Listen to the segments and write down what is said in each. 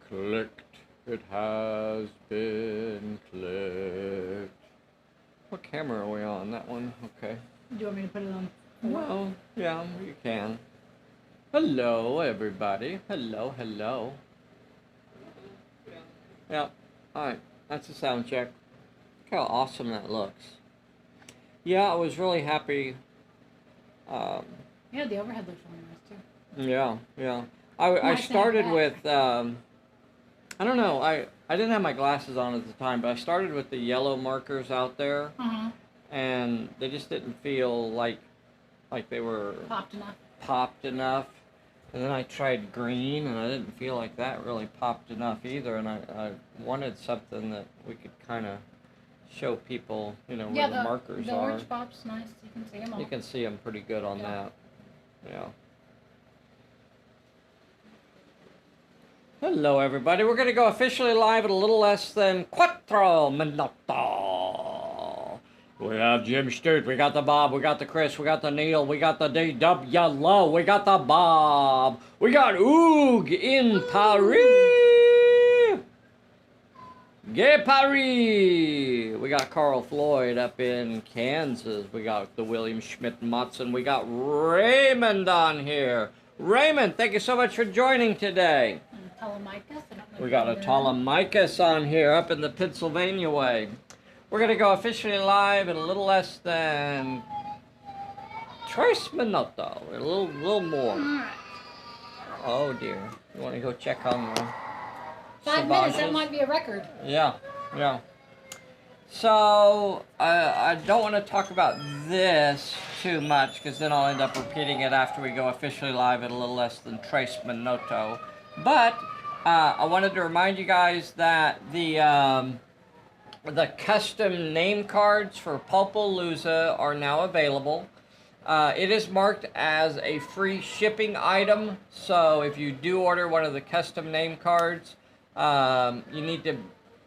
clicked. It has been clicked. What camera are we on? That one? Okay. Do you want me to put it on? Well, yeah, you can. Hello, everybody. Hello, hello. Yeah, alright. That's a sound check. Look how awesome that looks. Yeah, I was really happy. Yeah, the overhead looks really nice too. Yeah, yeah. I started with, I don't know, I didn't have my glasses on at the time, but I started with the yellow markers out there. And they just didn't feel like they were popped enough. And then I tried green, and I didn't feel like that really popped enough either. And I wanted something that we could kind of show people, where the markers the are. orange pop's nice. You can see them all. You can see them pretty good on that. Yeah. Hello, everybody. We're going to go officially live at a little less than 4 minutos. We have Jim Stute, we got the Bob, we got the Chris, we got the Neil, we got the DW Low, we got the Bob, we got Oog in Paris. Gay Paris. We got Carl Floyd up in Kansas. We got the William Schmidt Matson. We got Raymond on here. Raymond, thank you so much for joining today. We got a Telemachus on here up in the Pennsylvania way. We're going to go officially live in a little less than 3 minutos. A little more. Oh dear. You want to go check on the 5 minutes, that might be a record. Yeah, yeah. So, I don't want to talk about this too much, because then I'll end up repeating it after we go officially live at a little less than 3 minutos. But, I wanted to remind you guys that the custom name cards for Pulpalooza are now available. It is marked as a free shipping item, so if you do order one of the custom name cards, you need to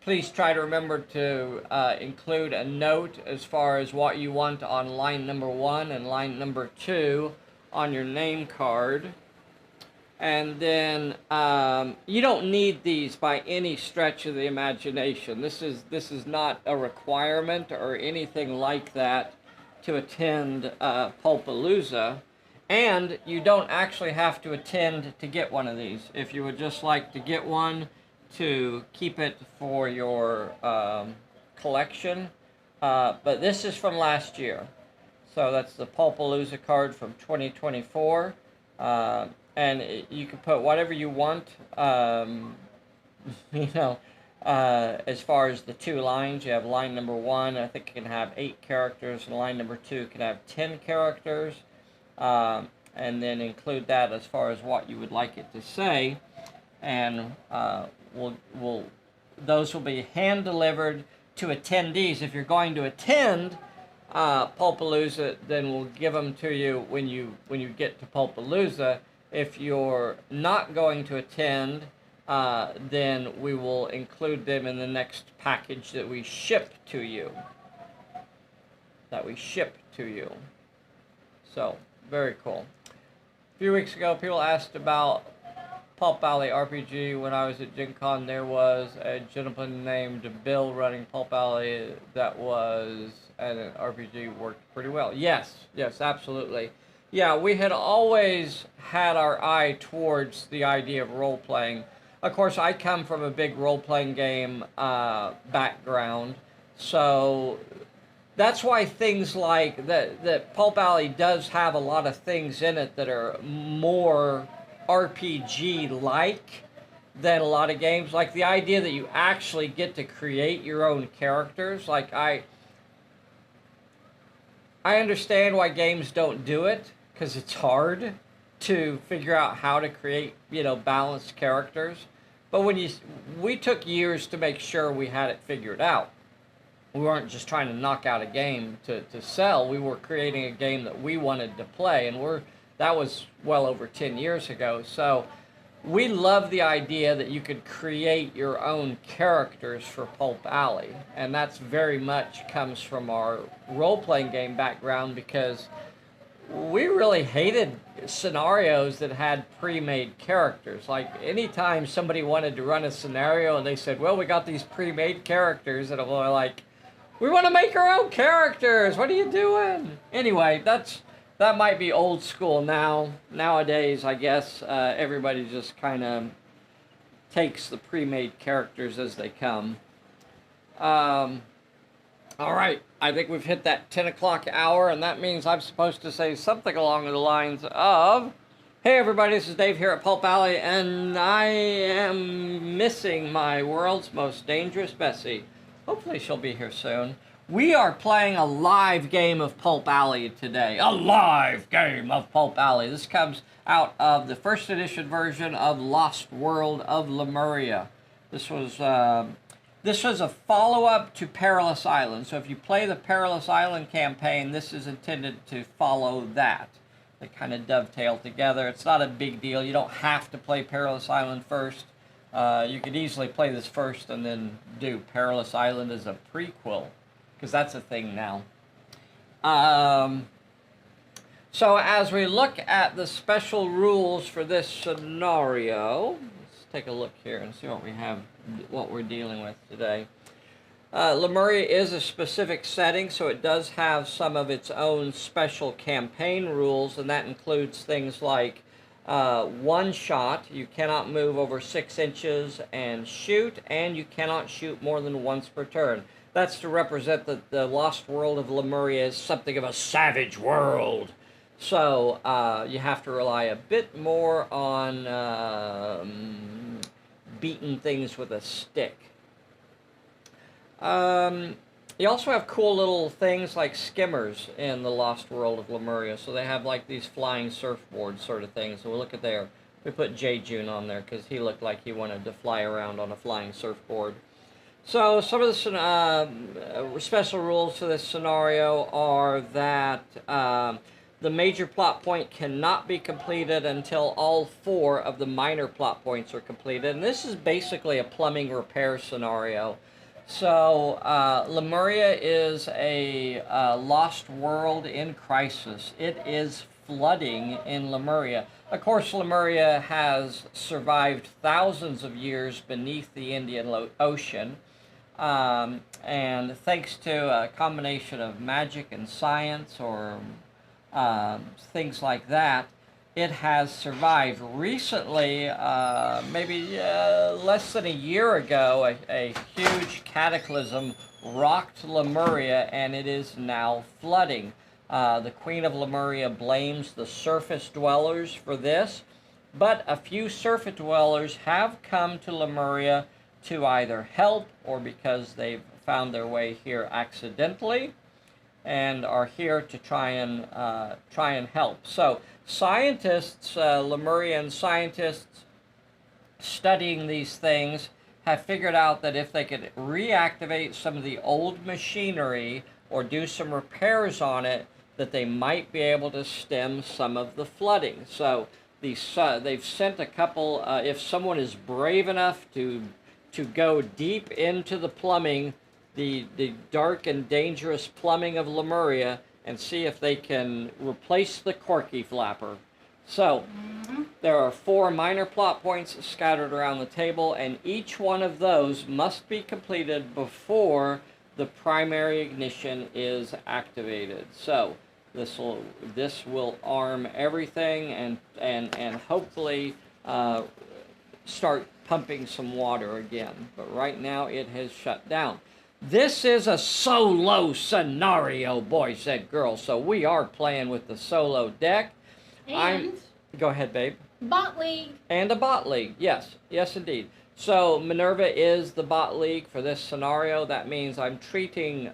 please try to remember to include a note as far as what you want on line number 1 and line number 2 on your name card. And then you don't need these by any stretch of the imagination. This is not a requirement or anything like that to attend Pulpalooza. And you don't actually have to attend to get one of these. If you would just like to get one to keep it for your collection. But this is from last year. So that's the Pulpalooza card from 2024. And you can put whatever you want, as far as the 2 lines. You have line number 1, I think it can have 8 characters, and line number 2 can have 10 characters. And then include that as far as what you would like it to say. And those will be hand-delivered to attendees. If you're going to attend Pulpalooza, then we'll give them to you when you get to Pulpalooza. If you're not going to attend, then we will include them in the next package that we ship to you. So, very cool. A few weeks ago, people asked about Pulp Alley RPG. When I was at Gen Con, there was a gentleman named Bill running Pulp Alley and an RPG worked pretty well. Yes, absolutely. Yeah, we had always had our eye towards the idea of role-playing. Of course, I come from a big role-playing game background, so that's why things like that Pulp Alley does have a lot of things in it that are more RPG-like than a lot of games. Like the idea that you actually get to create your own characters. Like I understand why games don't do it, because it's hard to figure out how to create, balanced characters. But we took years to make sure we had it figured out. We weren't just trying to knock out a game to sell. We were creating a game that we wanted to play, and that was well over 10 years ago. So we love the idea that you could create your own characters for Pulp Alley, and that's very much comes from our role-playing game background, because we really hated scenarios that had pre-made characters. Like anytime somebody wanted to run a scenario and they said, well, we got these pre-made characters, and we're like, we want to make our own characters. What are you doing? Anyway, that might be old school now. Nowadays, I guess everybody just kind of takes the pre-made characters as they come. All right, I think we've hit that 10 o'clock hour, and that means I'm supposed to say something along the lines of, hey everybody, this is Dave here at Pulp Alley, and I am missing my world's most dangerous Bessie. Hopefully she'll be here soon. We are playing a live game of Pulp Alley today. A live game of Pulp Alley. This comes out of the first edition version of Lost World of Lemuria. This was a follow-up to Perilous Island. So if you play the Perilous Island campaign, this is intended to follow that. They kind of dovetail together. It's not a big deal. You don't have to play Perilous Island first. You could easily play this first and then do Perilous Island as a prequel, because that's a thing now. So as we look at the special rules for this scenario, let's take a look here and see what we're dealing with today. Lemuria is a specific setting, so it does have some of its own special campaign rules, and that includes things like one shot. You cannot move over 6 inches and shoot, and you cannot shoot more than once per turn. That's to represent that the Lost World of Lemuria is something of a savage world. So you have to rely a bit more on beating things with a stick. You also have cool little things like skimmers in the Lost World of Lemuria. So they have like these flying surfboards sort of things. So we'll look at there. We put J. June on there because he looked like he wanted to fly around on a flying surfboard. So some of the special rules for this scenario are that the major plot point cannot be completed until all 4 of the minor plot points are completed. And this is basically a plumbing repair scenario. So Lemuria is a lost world in crisis. It is flooding in Lemuria. Of course, Lemuria has survived thousands of years beneath the Indian Ocean. And thanks to a combination of magic and science or things like that, it has survived. Recently, maybe less than a year ago, a huge cataclysm rocked Lemuria, and it is now flooding. The Queen of Lemuria blames the surface dwellers for this, but a few surface dwellers have come to Lemuria to either help or because they've found their way here accidentally and are here to try and help. So scientists, Lemurian scientists studying these things have figured out that if they could reactivate some of the old machinery or do some repairs on it, that they might be able to stem some of the flooding. So they've sent a couple, if someone is brave enough to go deep into the plumbing, the dark and dangerous plumbing of Lemuria, and see if they can replace the corky flapper. So there are 4 minor plot points scattered around the table, and each one of those must be completed before the primary ignition is activated. So this will arm everything and hopefully start pumping some water again. But right now it has shut down. This is a solo scenario, boys and girls. So we are playing with the solo deck. And Go ahead, babe. bot league. And a bot league, yes. Yes, indeed. So Minerva is the bot league for this scenario. That means I'm treating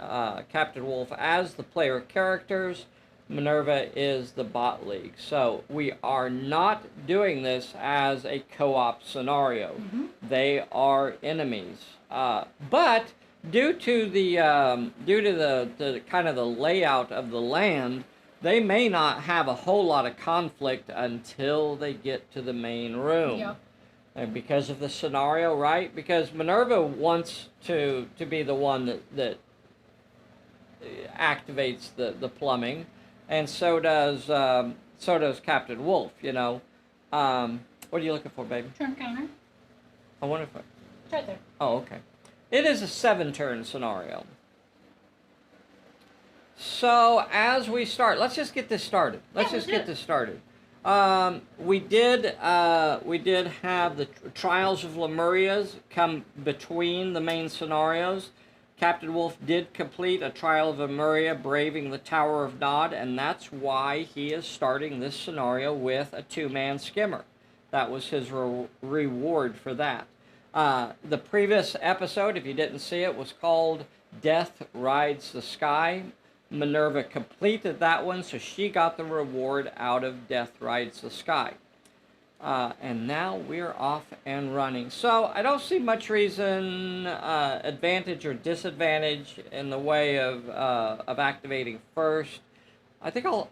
Captain Wolf as the player characters. Minerva is the bot league. So we are not doing this as a co-op scenario. They are enemies. But due to the kind of the layout of the land, they may not have a whole lot of conflict until they get to the main room. Yep. And because of the scenario, right? Because Minerva wants to be the one that activates the plumbing. and so does Captain Wolf. You know, what are you looking for, baby? Turn counter. I wonder if. It's right there. Oh, okay. It is a 7-turn scenario. So as we start, let's just get this started. Let's just get this started. We did have the Trials of Lemuria's come between the main scenarios. Captain Wolf did complete a Trial of Lemuria, braving the Tower of Nod, and that's why he is starting this scenario with a 2-man skimmer. That was his reward for that. The previous episode, if you didn't see it, was called Death Rides the Sky. Minerva completed that one, so she got the reward out of Death Rides the Sky. And now we're off and running. So I don't see much reason, advantage or disadvantage in the way of activating first. I think I'll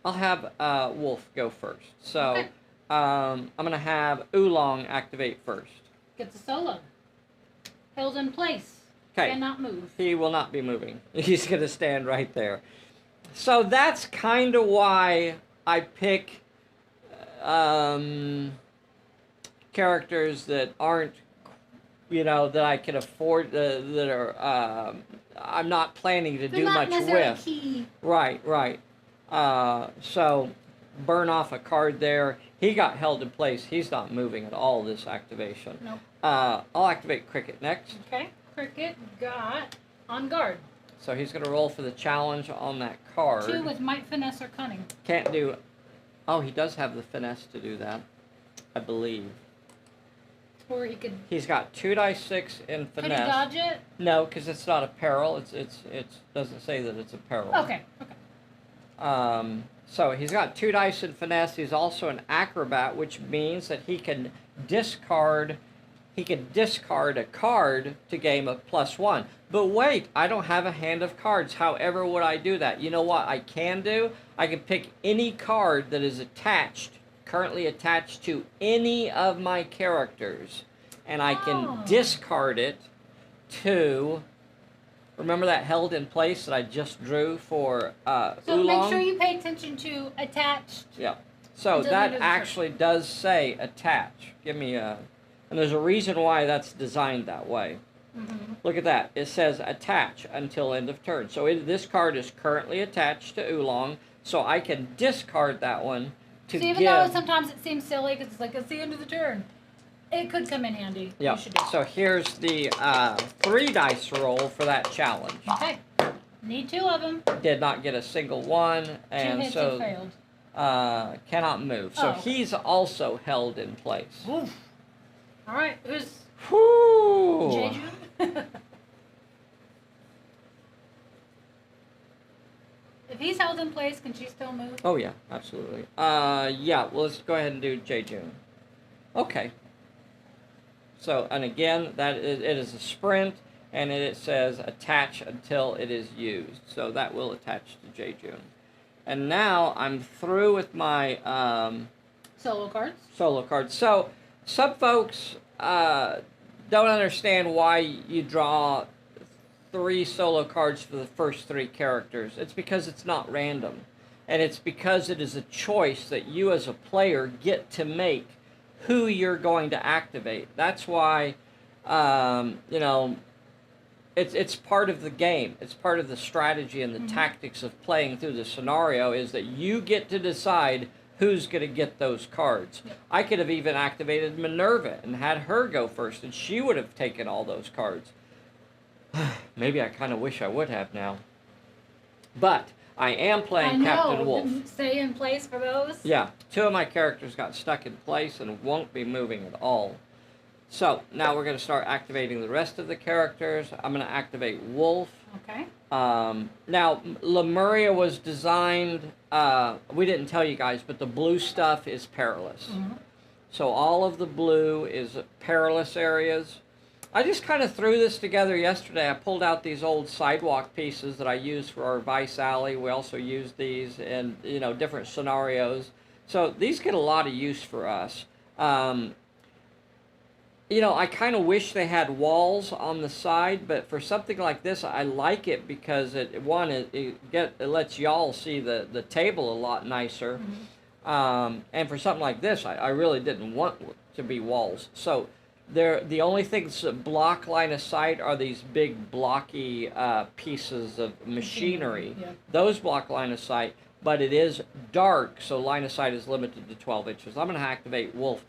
have Wolf go first. So Okay. I'm gonna have Oolong activate first. Gets a solo. Held in place. Okay. Cannot move. He will not be moving. He's going to stand right there. So that's kind of why I pick characters that aren't, you know, that I can afford, that are, I'm not planning to do much with. Key. Right. So burn off a card there. He got held in place. He's not moving at all this activation. Nope. I'll activate Cricket next. Okay. Cricket got on guard. So he's going to roll for the challenge on that card. 2 with might, finesse, or cunning. Can't do... Oh, he does have the finesse to do that, I believe. Or he could... He's got 2 dice 6 in finesse. Could he dodge it? No, because it's not a peril. It doesn't say that it's a peril. Okay. So he's got 2 dice in finesse. He's also an acrobat, which means that he can discard... He can discard a card to gain a +1. But wait, I don't have a hand of cards. However would I do that? You know what I can do? I can pick any card that is currently attached to any of my characters. And I can discard it to... Remember that held in place that I just drew for So Oolong? make sure you pay attention to attached. Yeah. So that actually does say attach. Give me a... And there's a reason why that's designed that way. Mm-hmm. Look at that. It says attach until end of turn. So this card is currently attached to Oolong, so I can discard that one to So even though sometimes it seems silly because it's like it's the end of the turn, it could come in handy. Yeah. So here's the 3 dice roll for that challenge. Okay. Need 2 of them. Did not get a single one, 2 and hits so and failed. cannot move. So he's also held in place. Oof. All right, who's Whoo! Jeju? If he's held in place, can she still move? Oh yeah, absolutely. Yeah, well, let's go ahead and do Jeju. Okay. So, and again, it is a sprint, and it says attach until it is used. So that will attach to Jeju. And now I'm through with my Solo cards. Solo cards. So some folks don't understand why you draw 3 solo cards for the first 3 characters. It's because it's not random. And it's because it is a choice that you as a player get to make who you're going to activate. That's why, you know, it's part of the game. It's part of the strategy and the tactics of playing through the scenario is that you get to decide who's going to get those cards. Yep. I could have even activated Minerva and had her go first, and she would have taken all those cards. Maybe I kind of wish I would have now. But I am playing Captain Wolf. Didn't stay in place for those. Yeah, 2 of my characters got stuck in place and won't be moving at all. So now we're going to start activating the rest of the characters. I'm going to activate Wolf. Okay. Now, Lemuria was designed, we didn't tell you guys, but the blue stuff is perilous. So all of the blue is perilous areas. I just kind of threw this together yesterday. I pulled out these old sidewalk pieces that I used for our Vice Alley. We also used these in, you know, different scenarios. So these get a lot of use for us. you know, I kind of wish they had walls on the side, but for something like this, I like it because it lets y'all see the table a lot nicer. And for something like this, I really didn't want to be walls. So the only things that block line of sight are these big blocky pieces of machinery. Yeah. Those block line of sight, but it is dark, so line of sight is limited to 12 inches. I'm going to activate Wolf.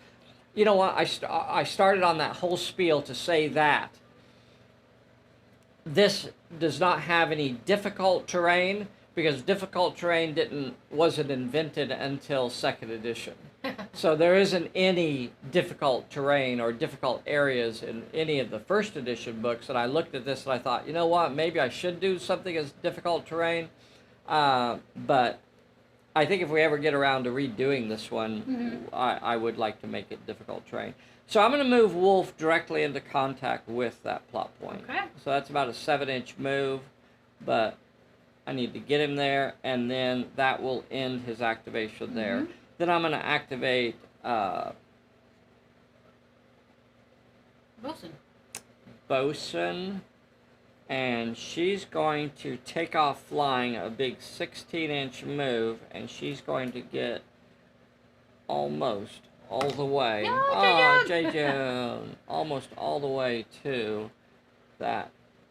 You know what? I started on that whole spiel to say that this does not have any difficult terrain, because difficult terrain wasn't invented until 2nd edition. So there isn't any difficult terrain or difficult areas in any of the 1st edition books. And I looked at this and I thought, you know what, maybe I should do something as difficult terrain. But I think if we ever get around to redoing this one, I would like to make it difficult terrain. So I'm going to move Wolf directly into contact with that plot point. Okay. So that's about a 7-inch move, but I need to get him there, and then that will end his activation there. Then I'm going to activate Bosun, and she's going to take off flying a big 16-inch move, and she's going to get almost all the way. No, J-June! Almost all the way to that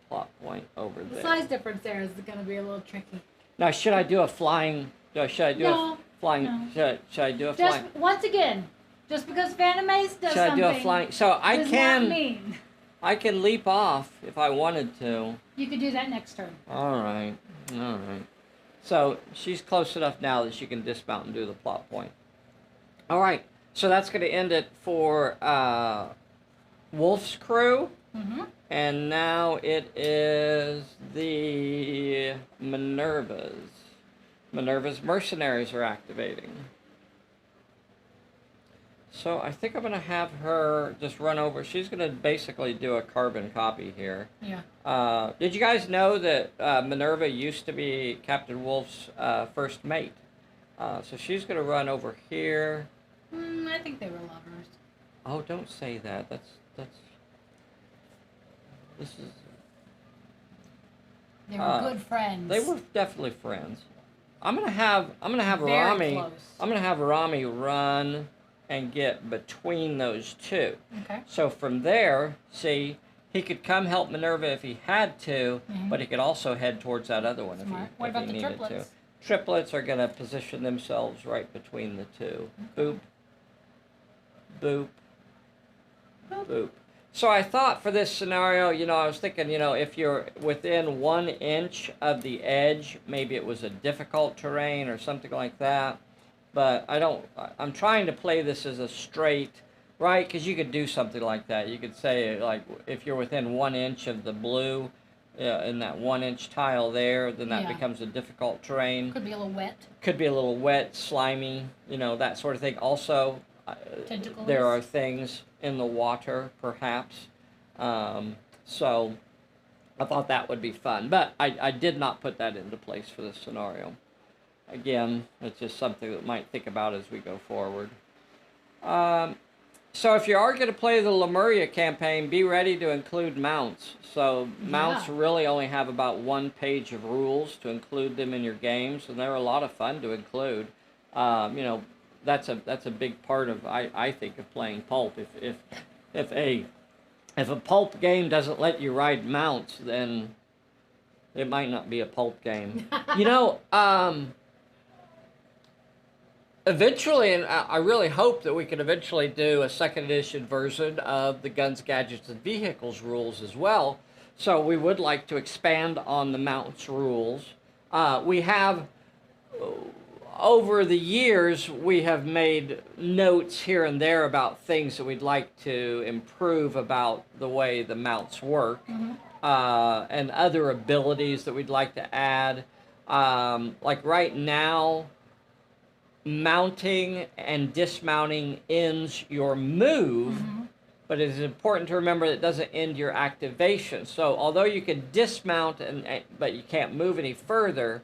plot point over The there. size difference there is going to be a little tricky. Now, should I do a flying? Should I do No, a flying? no. Should I do a Just flying? once again, just because Phantom Ace does Should I something do a flying? So does not mean I can leap off if I wanted to. you could do that next turn. All right. So she's close enough now that she can dismount and do the plot point. All right. So that's going to end it for Wolf's crew. And now it is the Minerva's. Minerva's mercenaries are activating. So I think I'm going to have her just run over. She's going to basically do a carbon copy here. Yeah. Did you guys know that Minerva used to be Captain Wolf's first mate? So she's going to run over here. I think they were lovers. Oh, don't say that. They were good friends. They were definitely friends. I'm gonna have Very Rami. close. I'm gonna have Rami run and get between those two. Okay. So from there, see, he could come help Minerva if he had to, but he could also head towards that other one Smart. if What he about the needed triplets? to. Triplets are gonna position themselves right between the two. Boop. Boop. Boop. Boop. So I thought for this scenario, I was thinking, if you're within 1 inch of the edge, maybe it was a difficult terrain or something like that. But I'm trying to play this as a straight, right? Because you could do something like that. You could say, like, if you're within 1 inch of the blue, in that 1 inch tile there, then that becomes a difficult terrain. Could be a little wet. Could be a little wet, slimy, that sort of thing. Also, Tentacles. there are things in the water, perhaps. So I thought that would be fun. But I did not put that into place for this scenario. Again, it's just something that might think about as we go forward. So if you are going to play the Lemuria campaign, be ready to include mounts. So mounts really only have about 1 page of rules to include them in your games, and they're a lot of fun to include. That's a big part of I think of playing Pulp. If a Pulp game doesn't let you ride mounts, then it might not be a Pulp game. Eventually, and I really hope that we can eventually do a 2nd edition version of the Guns, Gadgets, and Vehicles rules as well. So we would like to expand on the mounts rules. We have, over the years, we have made notes here and there about things that we'd like to improve about the way the mounts work, and other abilities that we'd like to add. Like right now, mounting and dismounting ends your move, but it is important to remember that it doesn't end your activation. So although you can dismount, but you can't move any further,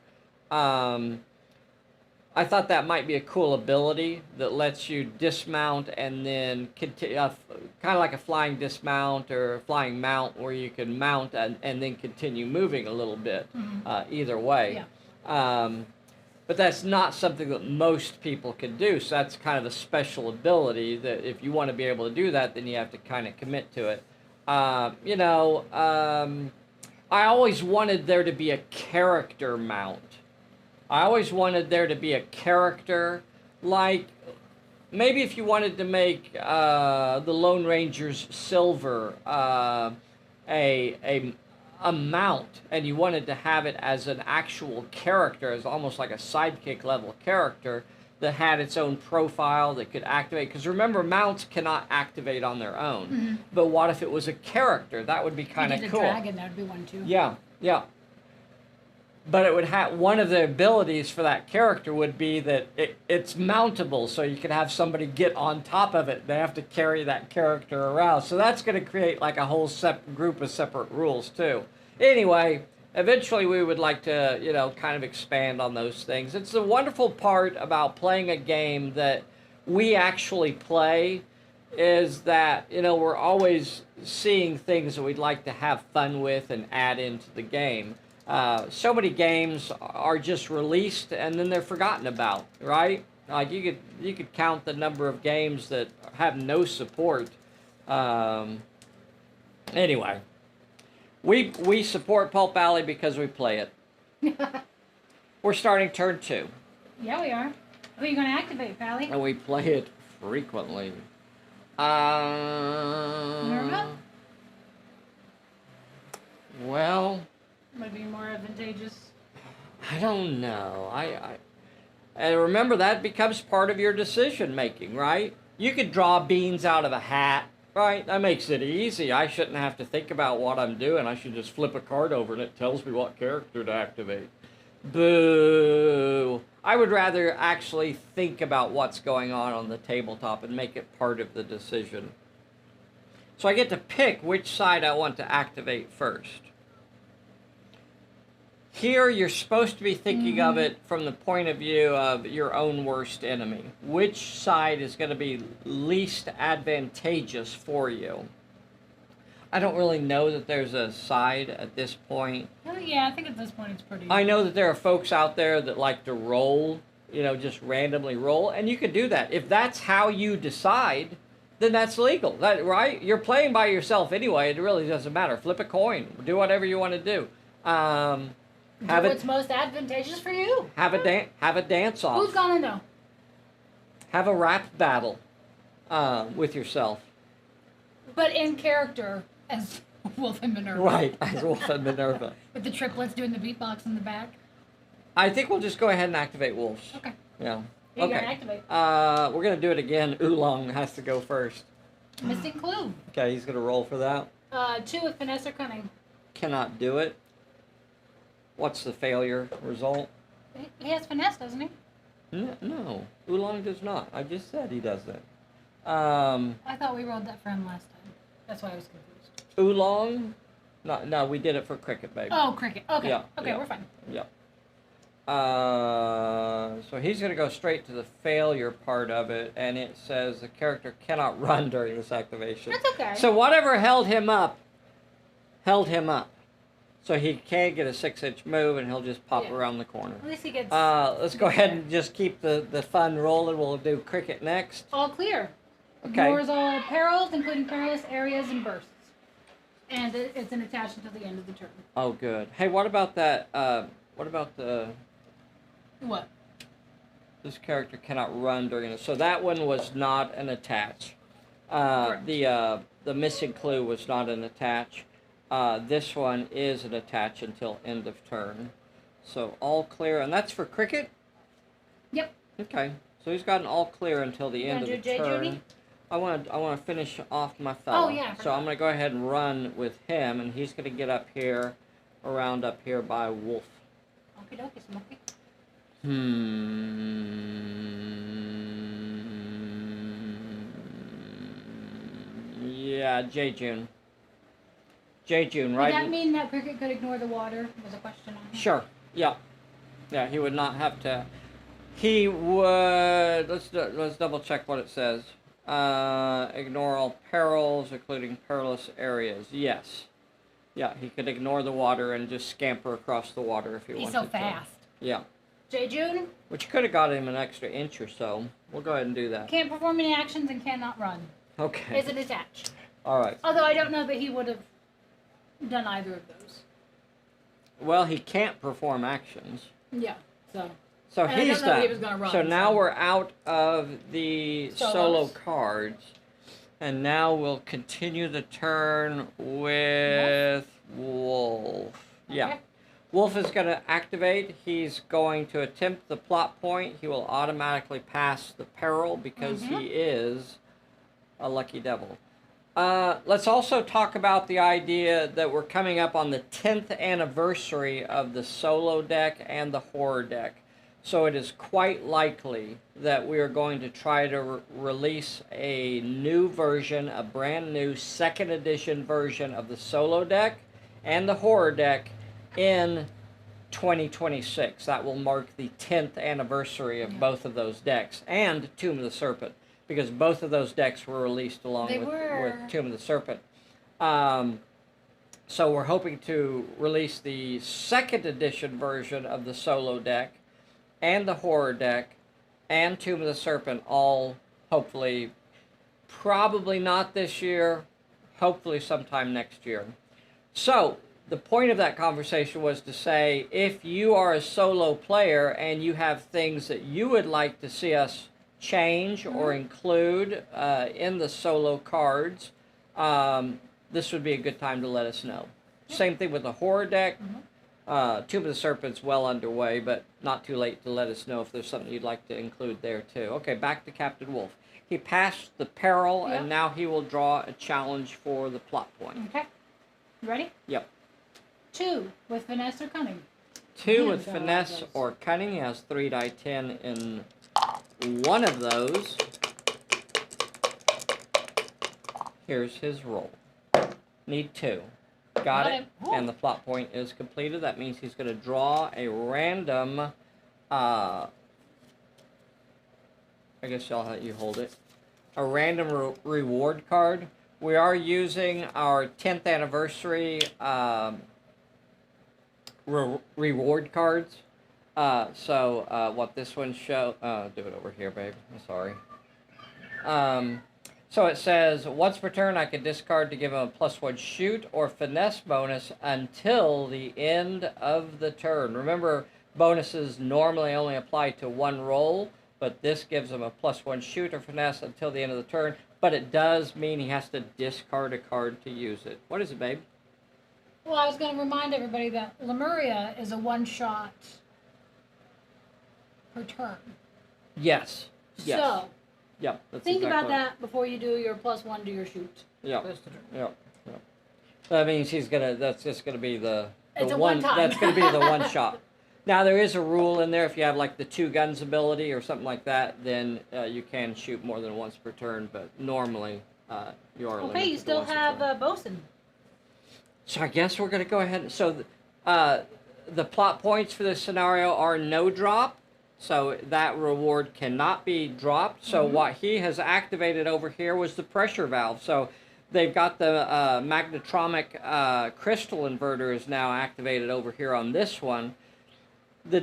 I I thought that might be a cool ability that lets you dismount and then continue, kind of like a flying dismount or a flying mount, where you can mount and then continue moving a little bit, either way. Yeah. But that's not something that most people can do. So that's kind of a special ability that if you want to be able to do that, then you have to kind of commit to it. I always wanted there to be a character mount. I always wanted there to be a character, like maybe if you wanted to make the Lone Ranger's silver a mount, and you wanted to have it as an actual character, as almost like a sidekick level character that had its own profile that could activate. Because remember, mounts cannot activate on their own. But what if it was a character? That would be kind of cool. A dragon, that would be one too. Yeah, yeah. But it would have one of the abilities for that character would be that it's mountable, so you could have somebody get on top of it. They have to carry that character around. So that's going to create like a whole group of separate rules too. Anyway, eventually we would like to, kind of expand on those things. It's the wonderful part about playing a game that we actually play is that, we're always seeing things that we'd like to have fun with and add into the game. So many games are just released and then they're forgotten about, right? Like you could count the number of games that have no support. Anyway, we support Pulp Alley because we play it. We're starting turn 2. Yeah, we are. Who are you going to activate, Pally? And we play it frequently. Minerva? Well, Would it be more advantageous? I don't know. And remember, that becomes part of your decision making, right? You could draw beans out of a hat, right? That makes it easy. I shouldn't have to think about what I'm doing. I should just flip a card over and it tells me what character to activate. Boo! I would rather actually think about what's going on the tabletop and make it part of the decision. So I get to pick which side I want to activate first. Here, you're supposed to be thinking of it from the point of view of your own worst enemy. Which side is going to be least advantageous for you? I don't really know that there's a side at this point. Oh, yeah, I think at this point it's pretty... I know that there are folks out there that like to roll, just randomly roll, and you can do that. If that's how you decide, then that's legal, right? You're playing by yourself anyway. It really doesn't matter. Flip a coin. Do whatever you want to do. What's most advantageous for you? Have a dance off. Who's gonna know? Have a rap battle with yourself. But in character as Wolf and Minerva. Right, as Wolf and Minerva. With the triplets doing the beatbox in the back. I think we'll just go ahead and activate wolves. Okay. Yeah. You're Okay. gonna activate. We're gonna do it again. Oolong has to go first. Missing clue. Okay, he's gonna roll for that. 2 with finesse or cunning. Cannot do it. What's the failure result? He has finesse, doesn't he? No, Oolong does not. I just said he doesn't. I thought we rolled that for him last time. That's why I was confused. Oolong? No, we did it for cricket, babe. Oh, cricket. Okay. Yeah, Okay, yeah. we're fine. Yep. So he's going to go straight to the failure part of it, and it says the character cannot run during this activation. That's okay. So whatever held him up. So he can't get a 6-inch move, and he'll just pop around the corner. At least he gets... Let's go ahead and just keep the fun rolling. We'll do cricket next. all clear. Okay. Ignores all perils, including perilous areas and bursts. And it's an attach until the end of the turn. Oh, good. Hey, what about that? What about What? this character cannot run during it? So that one was not an attach. Correct. The missing clue was not an attach. This one is an attach until end of turn. So all clear, and that's for cricket? Yep. Okay. So he's got an all clear until the end of the Jay turn. Judy? I want to finish off my fella. Oh, yeah, I So I'm going to go ahead and run with him, and he's going to get up here, around up here by Wolf. Okie dokie, Smokey. Yeah, J-June. J-June, right? Does that mean that cricket could ignore the water? Was a question on it. Sure. Yeah. Yeah, he would not have to. He would. Let's double check what it says. Ignore all perils, including perilous areas. Yes. Yeah, he could ignore the water and just scamper across the water if he wanted He's to. so fast. Yeah. J. June? Which could have got him an extra inch or so. We'll go ahead and do that. Can't perform any actions and cannot run. Okay. Is it attached? All right. Although I don't know that he would have done either of those. Well, he can't perform actions. Yeah, so. So And I he's don't know if done. he was gonna run, So now so. we're out of the Solos. solo cards. And now we'll continue the turn with Wolf. Yeah. Okay. Wolf is going to activate. He's going to attempt the plot point. He will automatically pass the peril because he is a lucky devil. Let's also talk about the idea that we're coming up on the 10th anniversary of the solo deck and the horror deck. So it is quite likely that we are going to try to release a new version, a brand new second edition version of the solo deck and the horror deck in 2026. That will mark the 10th anniversary of both of those decks and Tomb of the Serpent, because both of those decks were released along with Tomb of the Serpent. So we're hoping to release the second edition version of the solo deck and the horror deck and Tomb of the Serpent, all hopefully, probably not this year, hopefully sometime next year. So the point of that conversation was to say, if you are a solo player and you have things that you would like to see us change or include in the solo cards, this would be a good time to let us know. Same thing with the horror deck. Tomb of the Serpent's well underway, but not too late to let us know if there's something you'd like to include there too. Okay, back to Captain Wolf. He passed the peril, and now he will draw a challenge for the plot point. Okay. You ready? Yep. 2 with finesse or cunning. 2 with finesse or cunning. He has 3 die 10 in one of those. Here's his roll. Need 2. Got it. And the plot point is completed. That means he's going to draw a random, I guess I'll let you hold it, a random reward card. We are using our 10th anniversary reward cards. What this one show, do it over here, babe. I'm sorry. So it says, once per turn I can discard to give him a +1 shoot or finesse bonus until the end of the turn. Remember, bonuses normally only apply to one roll, but this gives him a +1 shoot or finesse until the end of the turn. But it does mean he has to discard a card to use it. What is it, babe? Well, I was going to remind everybody that Lemuria is a one-shot per turn. Yes. Yes. So, yep, think about that before you do your +1 to your shoot. Yeah. Yep. That means that's just gonna be the It's a one. one-time. That's gonna be the one shot. Now there is a rule in there. If you have like the 2 guns ability or something like that, then you can shoot more than once per turn. But normally you are limited. Okay, you still have Bosun. So I guess we're gonna go ahead. So the plot points for this scenario are no drop. So that reward cannot be dropped. So what he has activated over here was the pressure valve. So they've got the magnetromic crystal inverter is now activated over here on this one. The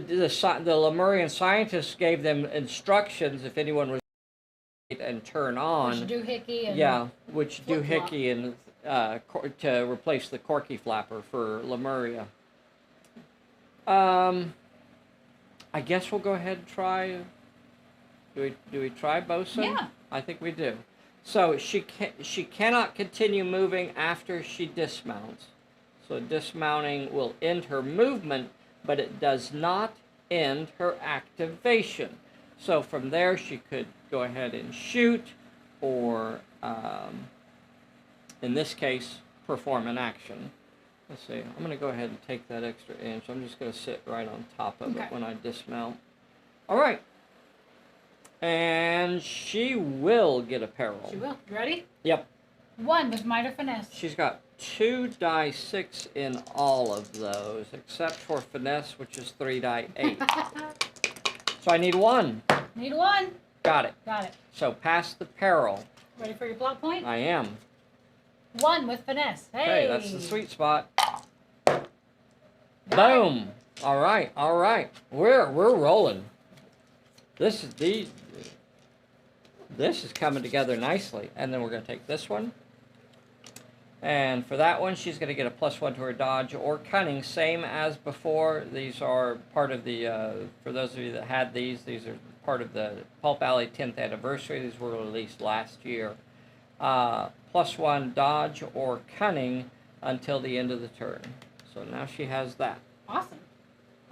Lemurian scientists gave them instructions if anyone was and turn on. Which doohickey and which doohickey and to replace the corky flapper for Lemuria. I guess we'll go ahead and try. Do we try Bosun? Yeah. I think we do. So she cannot continue moving after she dismounts. So dismounting will end her movement, but it does not end her activation. So from there she could go ahead and shoot, or in this case, perform an action. Let's see, I'm going to go ahead and take that extra inch. I'm just going to sit right on top of it when I dismount. All right. And she will get a peril. She will. You ready? Yep. 1 with might or finesse. She's got 2 die 6 in all of those, except for finesse, which is 3 die 8. So I need 1. Need 1. Got it. Got it. So pass the peril. Ready for your plot point? I am. 1 with finesse. Hey. Okay, that's the sweet spot. Got Boom. All right, all right. We're rolling. This is coming together nicely. And then we're going to take this one. And for that one, she's going to get a +1 to her dodge or cunning, same as before. These are part of the, for those of you that had these are part of the Pulp Alley 10th anniversary. These were released last year. +1 dodge or cunning until the end of the turn. So now she has that. Awesome.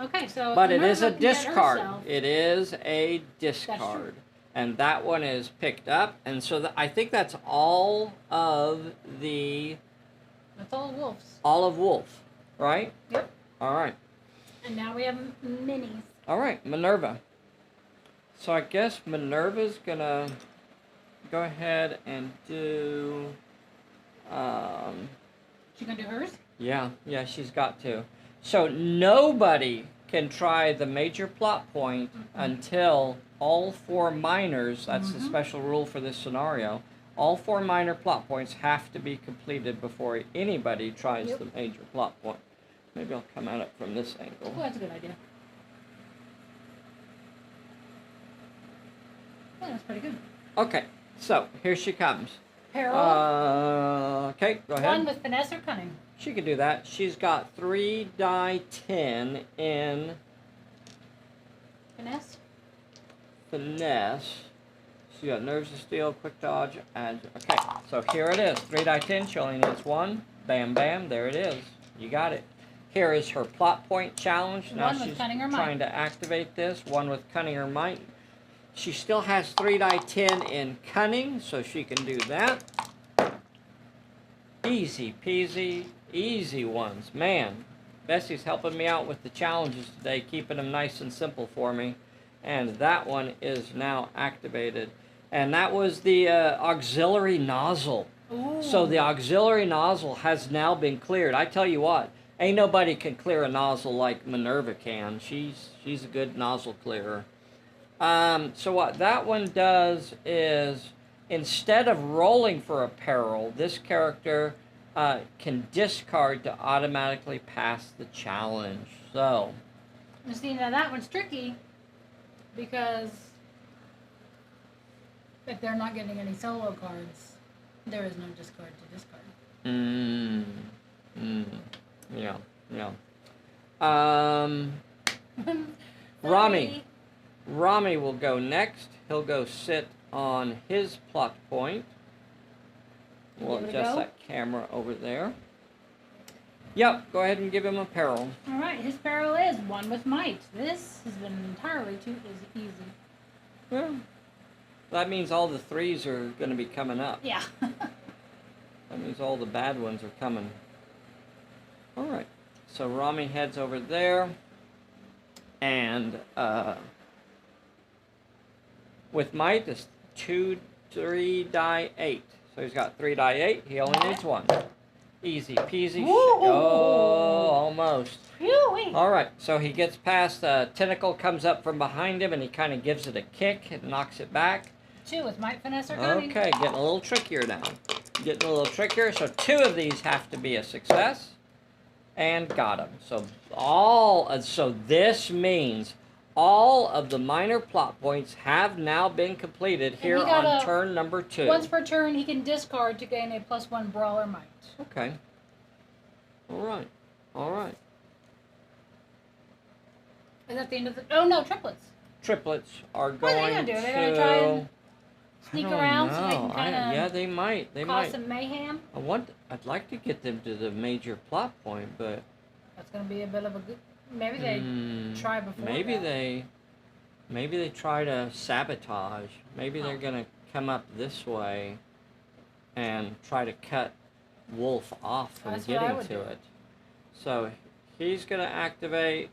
Okay, so. But it is a Minerva can get discard. herself. It is a That's true. discard. And that one is picked up. And so I think that's all of the... That's all wolves. All of Wolf, right? Yep. All right. And now we have minis. All right, Minerva. So I guess Minerva's going to go ahead and do... She gonna do hers? Yeah, she's got to. So nobody can try the major plot point until all 4 minors, that's the special rule for this scenario, all 4 minor plot points have to be completed before anybody tries the major plot point. Maybe I'll come at it from this angle. Oh, that's a good idea. Oh, that's pretty good. Okay, so here she comes. Peril. Okay, go ahead. 1 with finesse or cunning. She could do that. She's got 3 die 10 in Finesse. finesse. She got nerves of steel, quick dodge, and okay. So here it is. 3 die 10. She only needs 1. Bam, bam. There it is. You got it. Here is her plot point challenge. Now 1 with she's cunning or might. trying to activate this. 1 with cunning or might. She still has 3 die 10 in cunning, so she can do that. Easy peasy, easy ones. Man, Bessie's helping me out with the challenges today, keeping them nice and simple for me. And that one is now activated. And that was the auxiliary nozzle. Ooh. So the auxiliary nozzle has now been cleared. I tell you what, ain't nobody can clear a nozzle like Minerva can. She's a good nozzle clearer. So what that one does is, instead of rolling for a peril, this character can discard to automatically pass the challenge. So, You see, now that one's tricky because if they're not getting any solo cards, there is no discard to discard. Yeah. Rami will go next. He'll go sit on his plot point. We'll adjust that camera over there. Yep, go ahead and give him a peril. All right, his peril is 1 with might. This has been entirely too easy. Well, that means all the 3s are going to be coming up. Yeah. That means all the bad ones are coming. All right, so Rami heads over there. And with might, it's 2, 3 die 8. So he's got 3 die 8. He only needs 1. Easy peasy. Oh, almost. All right, so he gets past. Tentacle comes up from behind him, and he kind of gives it a kick and knocks it back. 2 with might, finesse, or cunning. Okay, getting a little trickier now. Getting a little trickier. So 2 of these have to be a success, and got him. So this means all of the minor plot points have now been completed here on turn number 2. Once per turn, he can discard to gain a +1 brawl or might. Okay. All right. All right. Is that the end of the... Oh, no, triplets. Triplets are What going are they going to do? Are they going to to try and sneak around so they can kind of... Yeah, they might. Cause some mayhem? I'd like to get them to the major plot point, but... That's going to be a bit of a good... Maybe they try before Maybe that. Maybe they try to sabotage. Maybe they're going to come up this way and try to cut Wolf off from getting to it. So he's going to activate.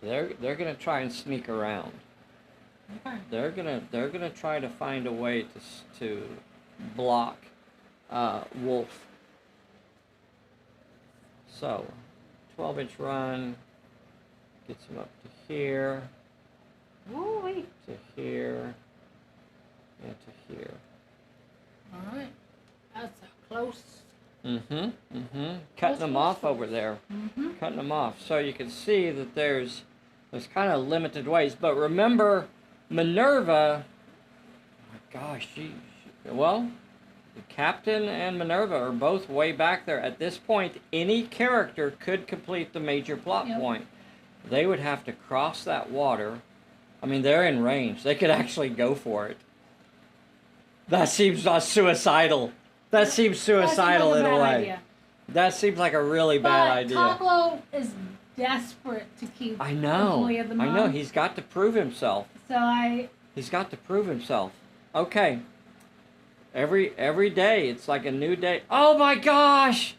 They're going to try and sneak around. Okay. They're gonna try to find a way to block Wolf. So 12-inch run, Gets them up to here, Woo-wee. to here, and to here. All right. That's a close. Cutting them off over there. Cutting them off. So you can see that there's kind of limited ways. But remember, Minerva, oh my gosh, well, the captain and Minerva are both way back there. At this point, any character could complete the major plot point. They would have to cross that water. I mean, they're in range. They could actually go for it. That seems not suicidal. That seems suicidal in a way. Idea. That seems like a really bad idea. Taklo is desperate to keep I know. Employee of the Month. I know. He's got to prove himself. So He's got to prove himself. Okay. Every day, it's like a new day. Oh my gosh!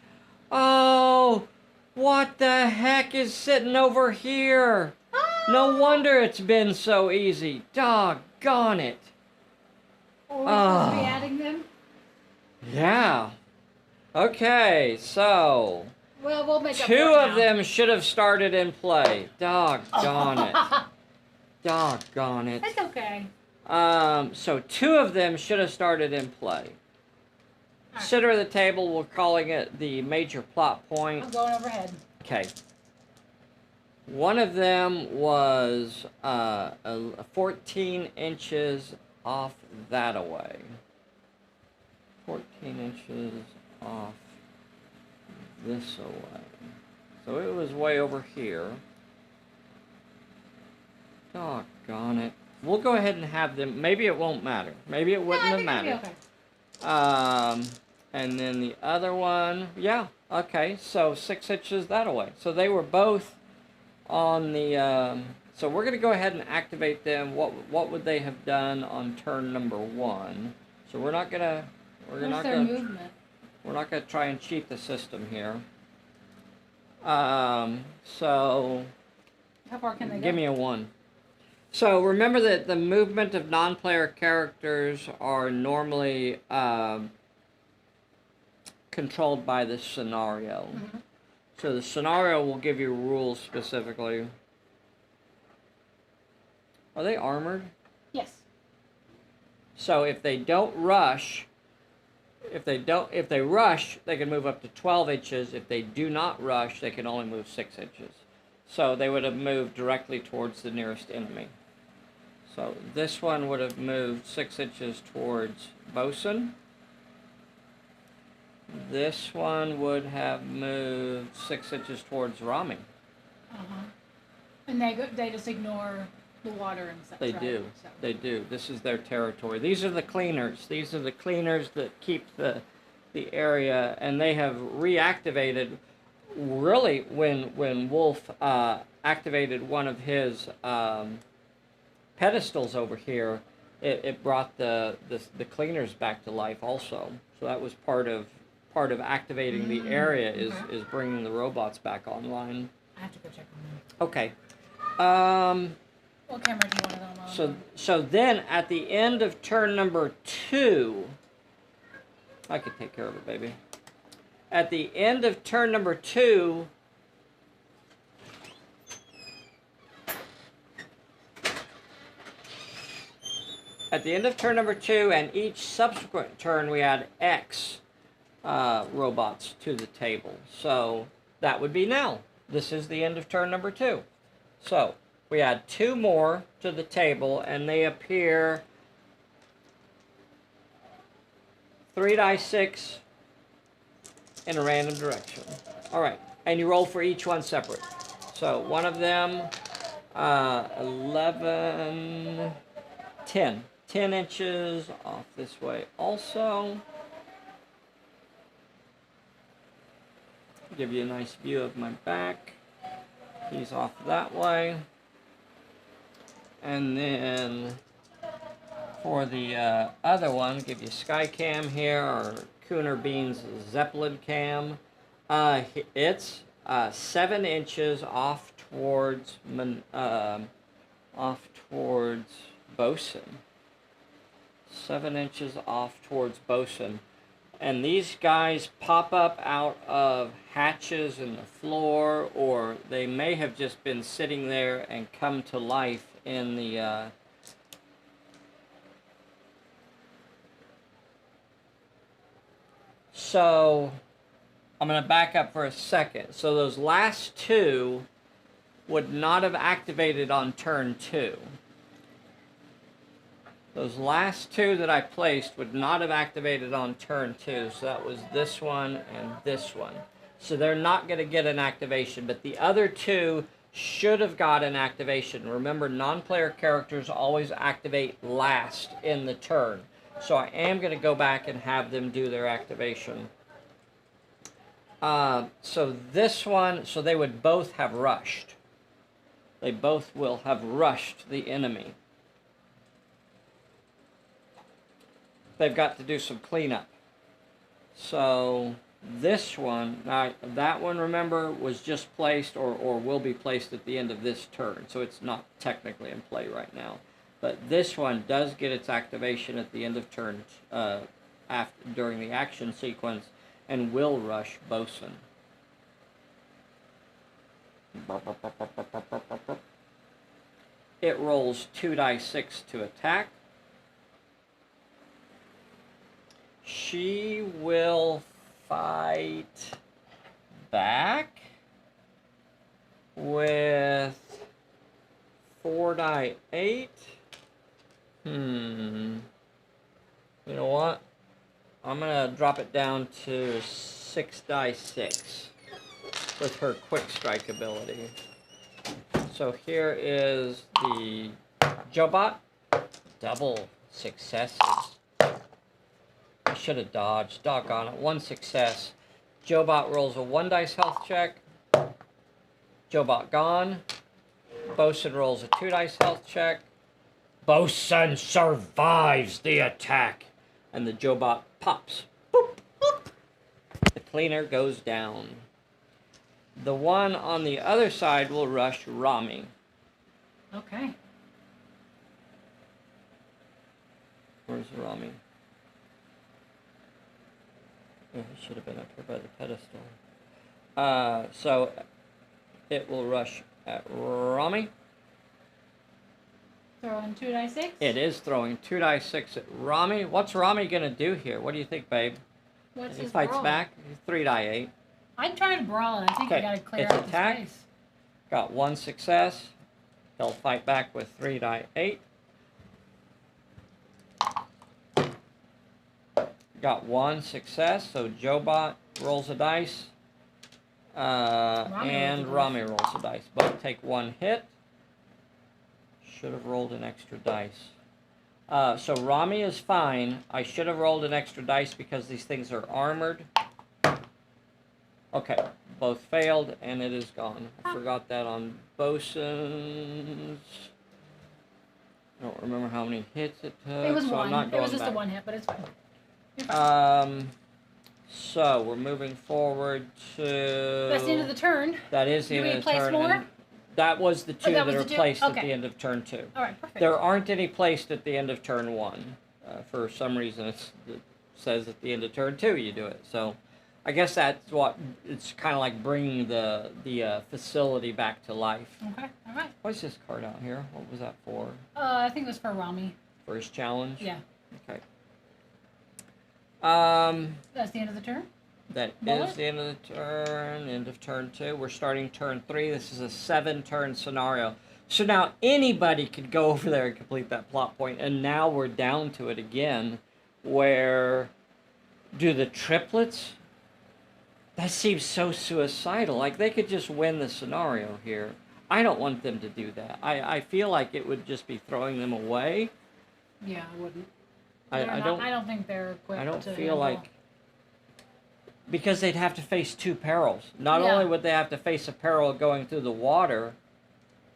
Oh, what the heck is sitting over here? No wonder it's been so easy. Doggone it. Are we supposed to be adding them? Yeah. Okay, so Well, we'll make two of them should have started in play. Doggone it. Doggone it. It's okay. So two of them should have started in play. Right. Center of the table, we're calling it the major plot point. I'm going overhead. Okay. One of them was 14 inches off that away. 14 inches off this away. So it was way over here. Doggone it. We'll go ahead and have them. Maybe it won't matter. Maybe it wouldn't have mattered. Okay. And then the other one, yeah, okay. So 6 inches that away. So they were both on the. So we're going to go ahead and activate them. What would they have done on turn number 1? So we're not gonna. We're not their gonna. movement? We're not gonna try and cheat the system here. So. How far can they go? Give me a 1. So remember that the movement of non-player characters are normally controlled by the scenario. So the scenario will give you rules specifically. Are they armored? Yes. So if they don't rush, if they rush, they can move up to 12 inches. If they do not rush, they can only move 6 inches. So they would have moved directly towards the nearest enemy. So this one would have moved 6 inches towards Bosun. This one would have moved 6 inches towards Rami. And they just ignore the water and such. They right? do. So. They do. This is their territory. These are the cleaners. These are the cleaners that keep the area, and they have reactivated. Really, when Wolf activated one of his pedestals over here, it brought the cleaners back to life also. So that was part of activating the area is bringing the robots back online. I have to go check on them. Okay. What camera do you want it on? So then at the end of turn number 2, I could take care of it, baby. At the end of turn number 2, and each subsequent turn, we add X robots to the table. So that would be now. This is the end of turn number 2. So we add 2 more to the table, and they appear 3 dice 6 in a random direction. All right, and you roll for each one separate. So one of them, 11, 10. 10 inches off this way also. Give you a nice view of my back. He's off that way. And then for the other one, give you Sky Cam here, or Cooner Bean's Zeppelin Cam. It's 7 inches off towards Bosun. 7 inches off towards Bosun. And these guys pop up out of hatches in the floor, or they may have just been sitting there and come to life in the So I'm going to back up for a second. So those last two would not have activated on turn 2. Those last two that I placed would not have activated on turn 2. So that was this one and this one. So they're not going to get an activation. But the other two should have got an activation. Remember, non-player characters always activate last in the turn. So I am going to go back and have them do their activation. So this one, so they would both have rushed. They both will have rushed the enemy. They've got to do some cleanup. So this one, now that one, remember, was just placed or will be placed at the end of this turn. So it's not technically in play right now. But this one does get its activation at the end of turn, during the action sequence, and will rush Bosun. It rolls 2d6 to attack. She will fight back with 4d8. You know what? I'm going to drop it down to 6d6 with her quick strike ability. So here is the Jobot. Double successes. I should have dodged. Doggone it. 1 success. Jobot rolls a 1 dice health check. Jobot gone. Bosun rolls a 2 dice health check. Bosun survives the attack. And the Jobot pops. Boop, boop. The cleaner goes down. The one on the other side will rush Rami. Okay. Where's Rami? Oh, it should have been up here by the pedestal. So it will rush at Rami. Throwing 2d6? It is throwing 2d6 at Rami. What's Rami going to do here? What do you think, babe? What's He his fights brawl? back. 3d8. I'd try to brawl, and I think you gotta clear its out attack. the space. Got 1 success. He'll fight back with 3d8. Got 1 success, so Jobot rolls a dice. And Rami rolls a dice. Both take 1 hit. Should have rolled an extra dice. So Rami is fine. I should have rolled an extra dice because these things are armored. Okay, both failed, and it is gone. I forgot that on Bosun's. I don't remember how many hits it took. It was so 1. I'm not It going was just back. a 1 hit, but it's fine. You're fine. So we're moving forward to. That's the end of the turn. That is the Do end we of the place turn. more? And that was the 2 that that was are the 2? placed at Okay. the end of turn 2. All right, perfect. There aren't any placed at the end of turn 1. For some reason, it says at the end of turn 2 you do it. So I guess that's what it's kind of like bringing the facility back to life. Okay, all right. What's this card out here? What was that for? I think it was for Rami. For his challenge? Yeah. Okay. That's the end of the turn? That Bullet? is the end of the turn, end of turn 2. We're starting turn 3. This is a 7-turn scenario. So now anybody could go over there and complete that plot point, and now we're down to it again, where do the triplets? That seems so suicidal. Like, they could just win the scenario here. I don't want them to do that. I feel like it would just be throwing them away. Yeah, I wouldn't. I don't think they're equipped I don't to feel handle- like, because they'd have to face 2 perils. Not Yeah. only would they have to face a peril going through the water.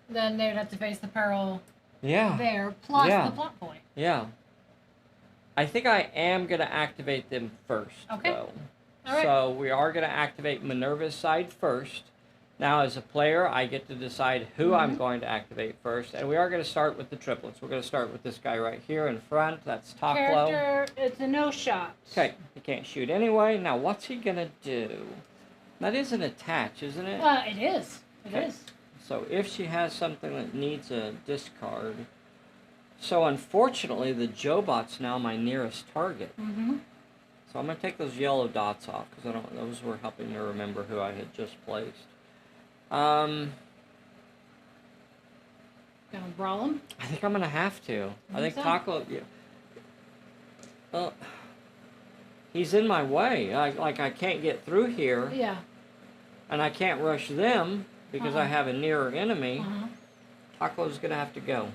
Then they'd have to face the peril Yeah. there, plus Yeah. the plot point. Yeah. I think I am going to activate them first, Okay. though. All right. So we are going to activate Minerva's side first. Now, as a player, I get to decide who I'm going to activate first, and we are going to start with the triplets. We're going to start with this guy right here in front. That's Taklo. Character, it's a no shot. Okay, he can't shoot anyway. Now, what's he going to do? That is an attach, isn't it? It is. It is. So if she has something that needs a discard, so unfortunately the Jobot's now my nearest target. Mm-hmm. So I'm gonna take those yellow dots off because those were helping me remember who I had just placed. Gonna brawl him? I think I'm gonna have to. I think so? Taco. Yeah. Well, he's in my way. I can't get through here, Yeah. and I can't rush them because I have a nearer enemy. Uh-huh. Taklo's gonna have to go.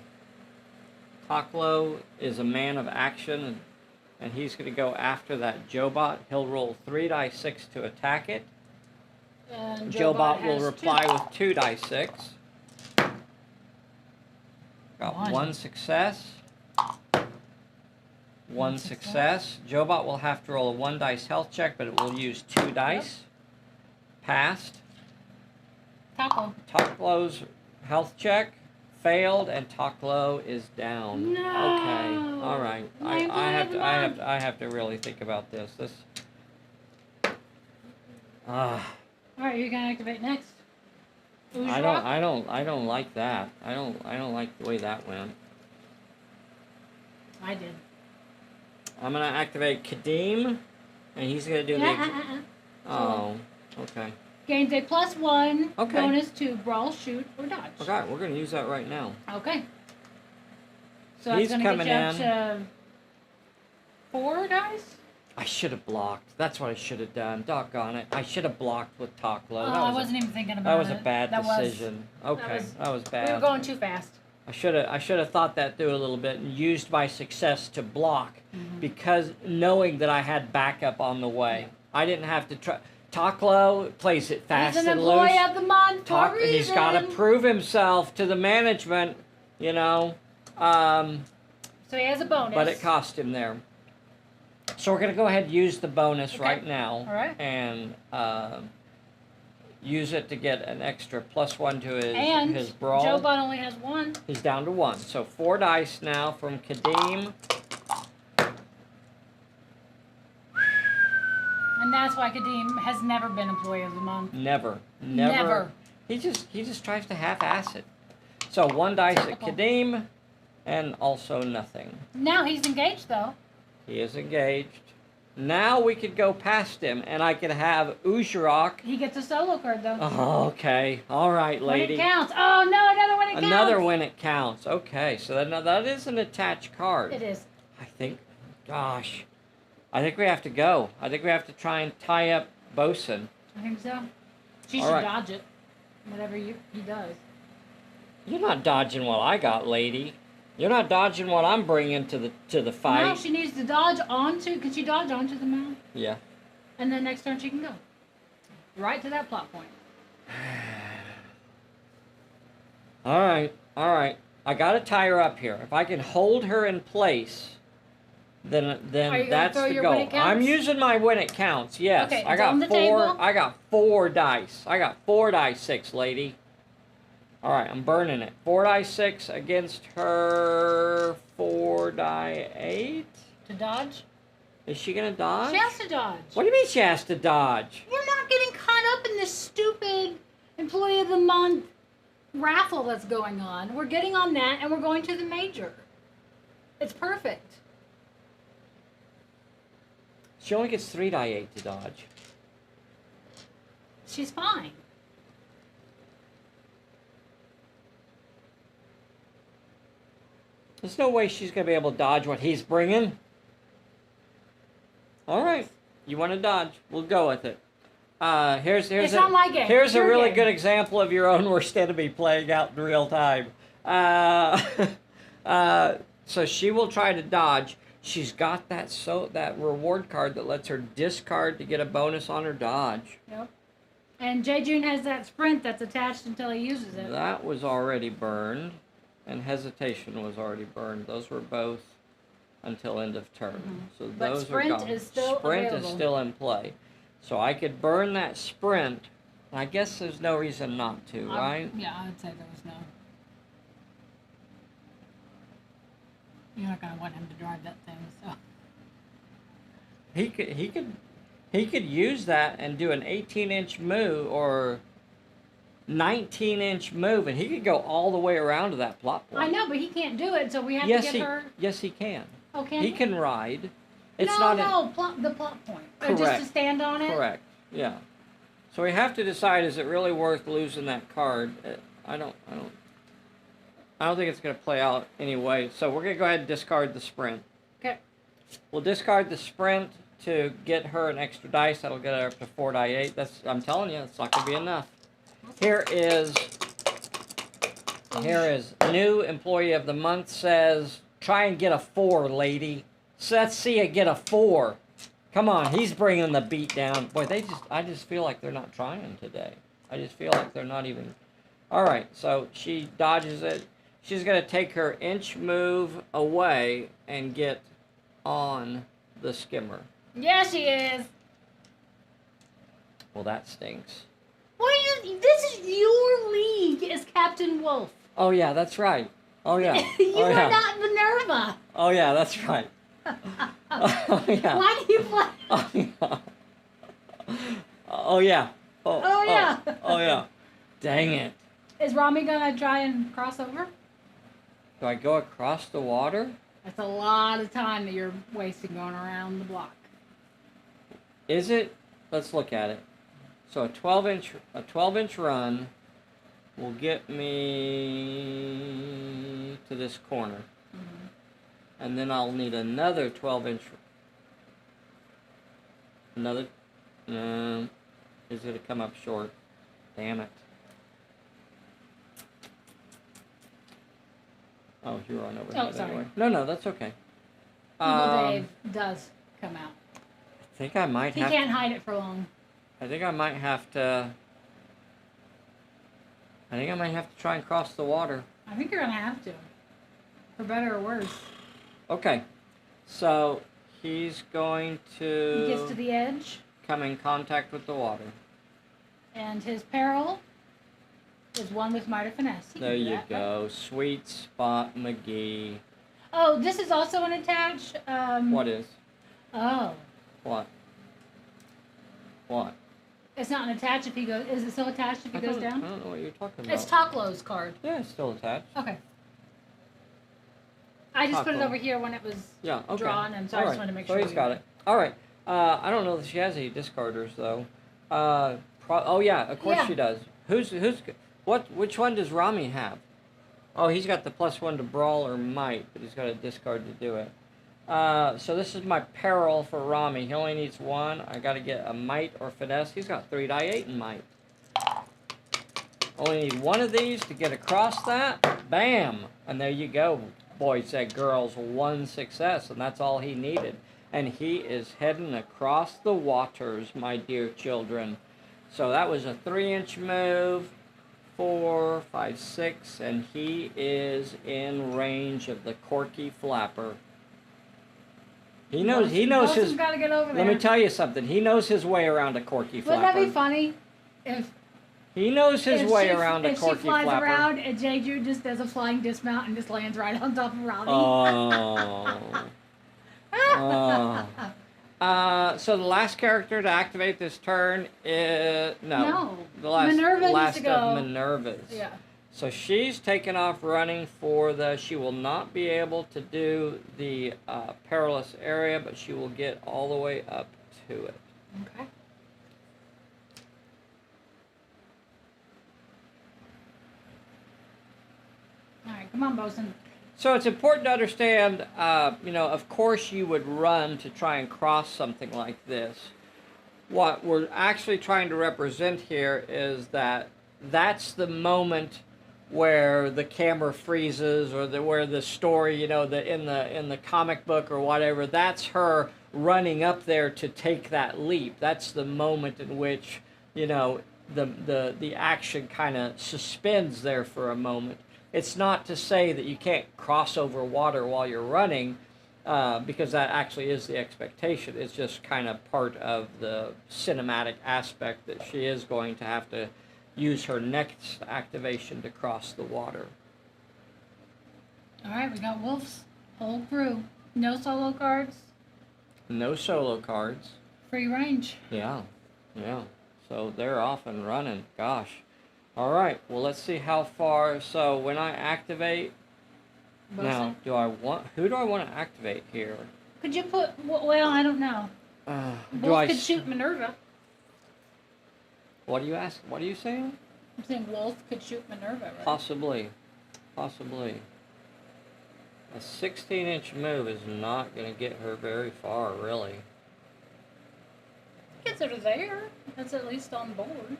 Taklo is a man of action, and he's gonna go after that Jobot. He'll roll 3 die 6 to attack it. And Jobot will has reply 2. with 2 die 6. Got 1 success. 1 success. Jobot will have to roll a 1 dice health check, but it will use 2 dice. Passed. Taco. Taklo's health check failed, and Taklo is down. No. Okay. All right. I have to really think about this. All right, you're gonna activate next. I don't like that. I don't like the way that went. I did. I'm gonna activate Kadeem, and he's gonna do the. Oh. Okay. Gains a +1 Okay. bonus to brawl, shoot, or dodge. Okay, we're gonna use that right now. Okay. So He's that's gonna coming get you up in. to 4 dice? I should have blocked. That's what I should have done. Doggone it. I should have blocked with Taklo. I wasn't even thinking about it. That was a bad decision. Okay, that was bad. We were going too fast. I should have thought that through a little bit and used my success to block, because knowing that I had backup on the way. I didn't have to try. Taklo plays it fast He's an and employee loose. of the month for a reason. He's got to prove himself to the management, you know. So he has a bonus. But it cost him there. So we're going to go ahead and use the bonus right now. All right. And use it to get an extra +1 to his And brawl. Jobot only has 1. He's down to 1. So 4 dice now from Kadeem. And that's why Kadeem has never been employee of the month. Never. Never. He just tries to half-ass it. So 1 dice at Kadeem, and also nothing. Now he's engaged, though. He is engaged. Now we could go past him, and I could have Uzurok. He gets a solo card, though. Oh, okay. All right, lady. When it counts. Oh, no, another when it counts. Another when it counts. Okay, so that is an attached card. It is. I think, gosh, I think we have to go. I think we have to try and tie up Bosun. I think so. She All should right. dodge it. Whatever he does. You're not dodging what I got, lady. You're not dodging what I'm bringing to the fight. No, she needs to dodge onto. Can she dodge onto the mound? Yeah. And then next turn she can go. Right to that plot point. All right. I got to tie her up here. If I can hold her in place, then Are you gonna that's throw the your goal. when it counts? I'm using my when it counts. Yes. Okay, I it's got on the 4. table. I got 4 dice. I got 4 dice 6, lady. All right, I'm burning it. 4 die 6 against her 4 die 8. To dodge? Is she gonna dodge? She has to dodge. What do you mean she has to dodge? We're not getting caught up in this stupid employee of the month raffle that's going on. We're getting on that and we're going to the major. It's perfect. She only gets 3 die 8 to dodge. She's fine. There's no way she's gonna be able to dodge what he's bringing. All right, you want to dodge? We'll go with it. Here's It's not my game. Here's It's a your really game. good example of your own worst enemy playing out in real time. So she will try to dodge. She's got that reward card that lets her discard to get a bonus on her dodge. Yep. And J. June has that sprint that's attached until he uses it. That was already burned, and hesitation was already burned. Those were both until end of turn. So But those sprint are gone. is still Sprint available. is still in play. So I could burn that sprint I guess there's no reason not to, right? Yeah, I'd say there was no. You're not gonna want him to drive that thing, so. He could use that and do an 18-inch move or 19-inch move, and he could go all the way around to that plot point. I know, but he can't do it, so we have Yes, to get her. Yes, he can. Oh, can He can ride. It's no, not the plot point. Correct. Just to stand on it. Correct. Yeah. So we have to decide: is it really worth losing that card? I don't think it's going to play out anyway. So we're going to go ahead and discard the sprint. Okay. We'll discard the sprint to get her an extra dice. That'll get her up to 4 die 8. I'm telling you, it's not going to be enough. Here is new employee of the month says, try and get a 4, lady. So let's see you get a 4. Come on, he's bringing the beat down. Boy, I just feel like they're not trying today. I just feel like they're not even. All right, so she dodges it. She's going to take her inch move away and get on the skimmer. Yeah, she is. Well, that stinks. This is your league as Captain Wolf. Oh, yeah, that's right. Oh, yeah. You are not Minerva. Oh, yeah, that's right. Oh, yeah. Why do you play? Oh, yeah. Oh, yeah. Oh, yeah. Oh, yeah. Dang it. Is Rami going to try and cross over? Do I go across the water? That's a lot of time that you're wasting going around the block. Is it? Let's look at it. So a 12-inch run will get me to this corner. Mm-hmm. And then I'll need another 12-inch. Another. No. Is going to come up short. Damn it. Oh, you're on over here sorry. anyway. No, that's okay. Evil Dave does come out. I think I might He have. can't hide it for long. I think I might have to try and cross the water. I think you're going to have to. For better or worse. Okay. So he's going to. He gets to the edge. Come in contact with the water. And his peril is one with Might or Finesse. There you go. Right? Sweet Spot McGee. Oh, this is also an attach. What is? Oh. What? What? It's not an attach if he goes. Is it still attached if he goes down? I don't know what you're talking about. It's Taklow's card. Yeah, it's still attached. Okay. I just put it over here when it was drawn, and so I just wanted to make sure. So he's got it. All right. I don't know if she has any discarders though. Oh yeah, of course she does. Which one does Rami have? Oh, he's got the +1 to brawl or might, but he's got a discard to do it. So this is my peril for Rami. He only needs 1. I got to get a might or finesse. He's got 3 die 8 in might. Only need 1 of these to get across that. Bam! And there you go. Boys and girls, 1 success, and that's all he needed. And he is heading across the waters, my dear children. So that was a 3-inch move. 4, 5, 6, and he is in range of the Corky Flapper. He knows his. Gotta get over there. Let me tell you something. He knows his way around a Corky Flapper. Wouldn't that be funny if he knows his way around a Corky Flapper? If she flies around and Jeju just does a flying dismount and just lands right on top of Rowdy. So the last character to activate this turn is the last Minerva last needs to go. of Minerva's. Yeah. So she's taken off running for the. She will not be able to do the perilous area, but she will get all the way up to it. Okay. All right, come on, Bosun. So it's important to understand, of course you would run to try and cross something like this. What we're actually trying to represent here is that that's the moment where the camera freezes, or where the story, in the comic book or whatever, that's her running up there to take that leap. That's the moment in which, the action kind of suspends there for a moment. It's not to say that you can't cross over water while you're running. because that actually is the expectation. It's just kind of part of the cinematic aspect that she is going to have to use her next activation to cross the water. All right, we got Wolf's whole crew. No solo cards. No solo cards. Free range. Yeah, yeah. So they're off and running. Gosh. All right. Well, let's see how far. So when I activate, now who do I want to activate here? Could you put? Well, I don't know. Wolf could shoot Minerva. What do you ask? What are you saying? I'm saying Wolf could shoot Minerva, right? Possibly. A 16-inch move is not going to get her very far, really. Gets her there. That's at least on board.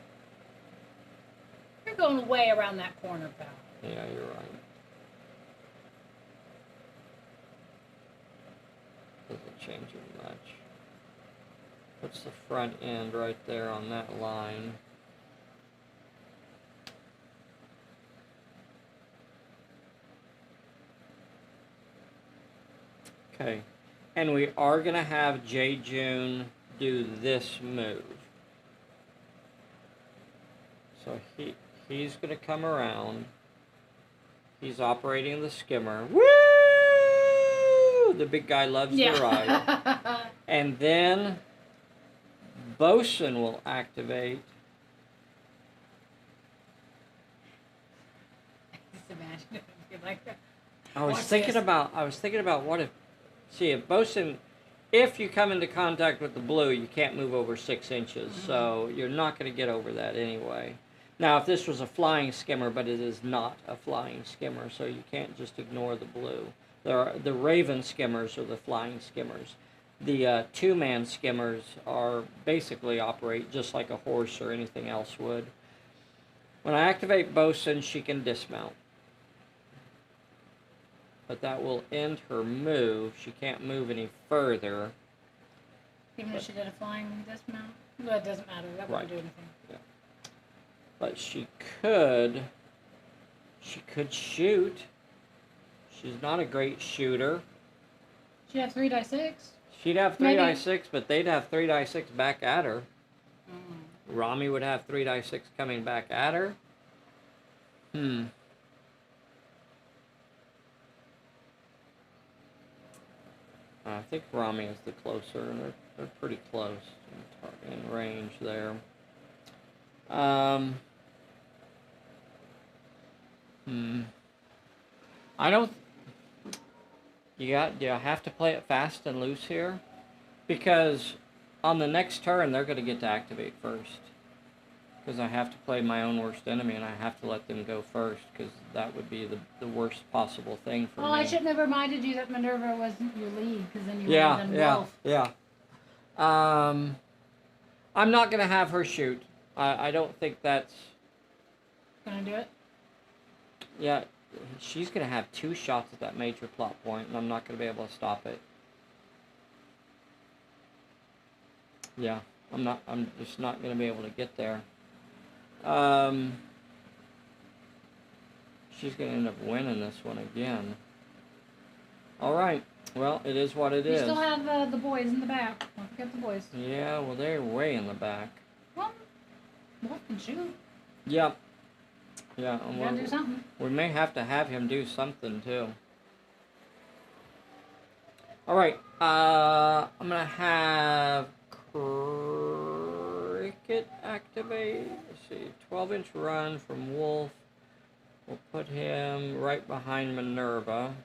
You're going way around that corner, pal. Yeah, you're right. Doesn't change it much. Puts the front end right there on that line. Okay, and we are going to have J. June do this move. So he's going to come around. He's operating the skimmer. Woo! The big guy loves the ride. And then Bosun will activate. Just imagine if you like that. I was thinking about what if, see, if Bosun, if you come into contact with the blue, you can't move over 6 inches, so you're not going to get over that anyway. Now, if this was a flying skimmer, but it is not a flying skimmer, so you can't just ignore the blue. The Raven skimmers are the flying skimmers. The two-man skimmers are basically operate just like a horse or anything else would. When I activate Bosun, she can dismount. But that will end her move. She can't move any further. Even if she did a flying dismount? Well, it doesn't matter. That wouldn't do anything. Yeah. But she could shoot. She's not a great shooter. She'd have 3d6. She'd have 3d6, but they'd have 3d6 back at her. Rami would have 3d6 coming back at her. I think Rami is the closer, and they're pretty close in range there. I don't. Do I have to play it fast and loose here? Because on the next turn, they're going to get to activate first. Because I have to play my own worst enemy, and I have to let them go first, because that would be the worst possible thing for me. I should have reminded you that Minerva wasn't your lead, because then you would have done Wolf. Yeah. I'm not going to have her shoot. I don't think that's... Gonna do it? Yeah, she's going to have 2 shots at that major plot point, and I'm not going to be able to stop it. Yeah, I'm just not going to be able to get there. She's going to end up winning this one again. All right. Well, it is what it is. You still have the boys in the back. Don't forget the boys. Yeah, well, they're way in the back. Well, Wolf can shoot. Yep. Yeah. You gotta do something. We may have to have him do something, too. All right. I'm going to have Cricket activate. Let's see. 12-inch run from Wolf. We'll put him right behind Minerva.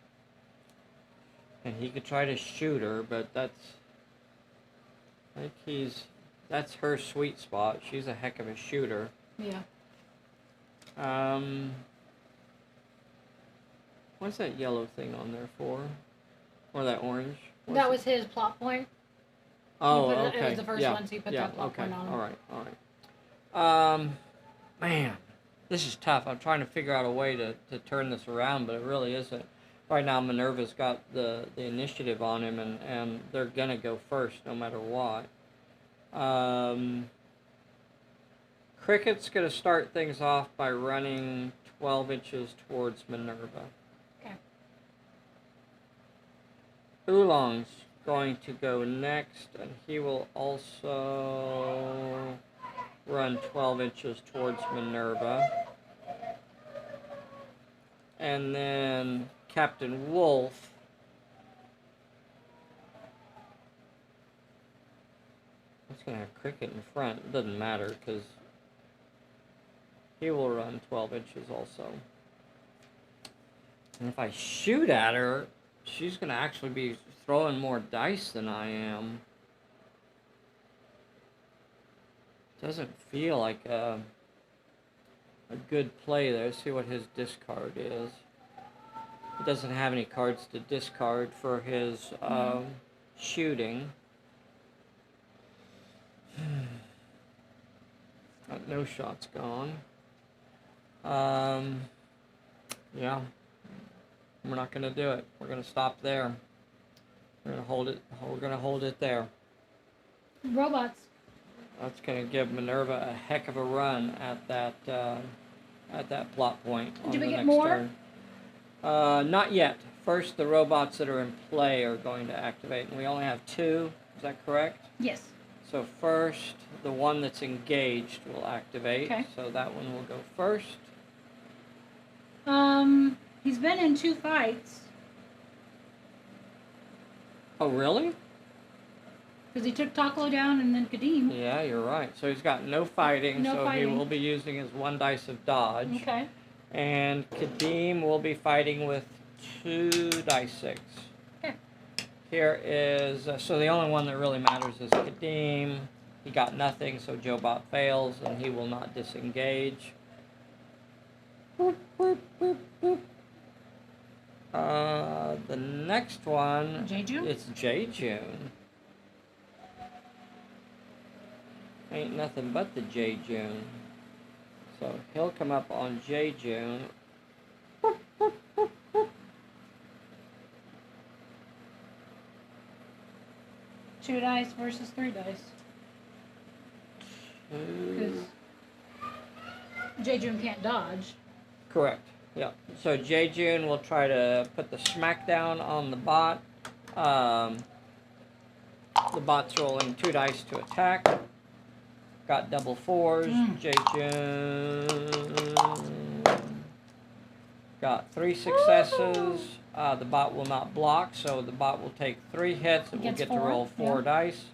And he could try to shoot her, but I think that's her sweet spot. She's a heck of a shooter. Yeah. What's that yellow thing on there for? Or that orange? That was his plot point. Oh, okay. It was the first one, so you put that plot point on him. All right. Man, this is tough. I'm trying to figure out a way to turn this around, but it really isn't. Right now, Minerva's got the initiative on him, and they're going to go first no matter what. Cricket's going to start things off by running 12 inches towards Minerva. Okay. Oolong's going to go next, and he will also run 12 inches towards Minerva. And then Captain Wolf it's going to have Cricket in front. It doesn't matter because he will run 12 inches also. And if I shoot at her, she's going to actually be throwing more dice than I am. Doesn't feel like a good play there. Let's see what his discard is. He doesn't have any cards to discard for his shooting. No shot's gone. Yeah, we're not gonna do it. We're gonna stop there. We're gonna hold it. We're gonna hold it there. Robots. That's gonna give Minerva a heck of a run at that plot point on Do we the get next more? turn. Not yet. First, the robots that are in play are going to activate, and we only have 2. Is that correct? Yes. So first, the one that's engaged will activate. Okay. So that one will go first. He's been in 2 fights. Oh, really? Because he took Taklo down and then Kadeem. Yeah, you're right. So he's got no fighting, No so fighting. he will be using his 1 dice of dodge. Okay. And Kadeem will be fighting with 2 dice 6. Okay. Here is, so the only one that really matters is Kadeem. He got nothing, so Jobot fails, and he will not disengage. Boop, boop, boop, boop. The next one, J-June? it's J-June. Ain't nothing but the J-June. So he'll come up on J-June. 2 dice versus 3 dice. Because J-June can't dodge. Correct. Yeah. So J-June will try to put the smackdown on the bot. The bot's rolling 2 dice to attack. Got double 4s. J-June got 3 successes. The bot will not block, so the bot will take 3 hits. It will Gets get 4, to roll 4 yeah. dice.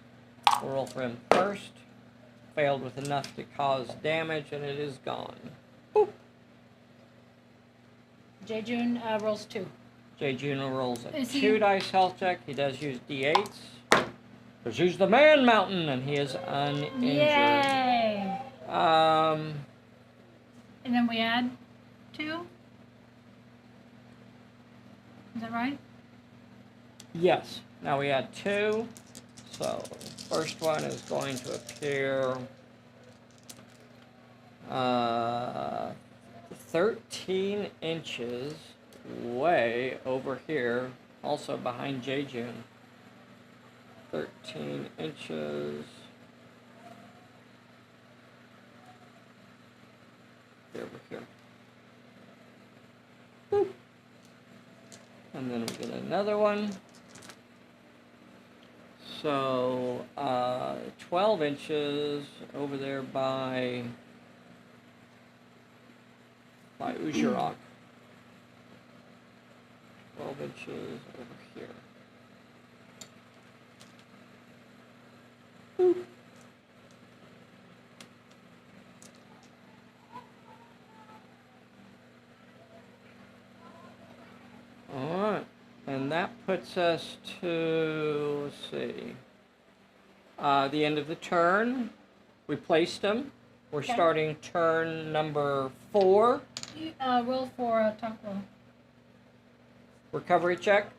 We'll roll for him first. Failed with enough to cause damage, and it is gone. Boop. J-June rolls 2. J-June rolls a Is he- 2 dice health check. He does use D8s. Because he's the man mountain, and he is uninjured. Yay! Um, And then we add 2? Is that right? yes. Now we add 2. So the first one is going to appear 13 inches way over here, also behind J-June. 13 inches. Over here. Boop. And then we get another one. So, 12 inches over there by Ujarok. 12 inches over here. Boop. Alright, and that puts us to, let's see, the end of the turn. We placed them. We're Okay. starting turn number 4. You, roll for Taklo. Recovery check.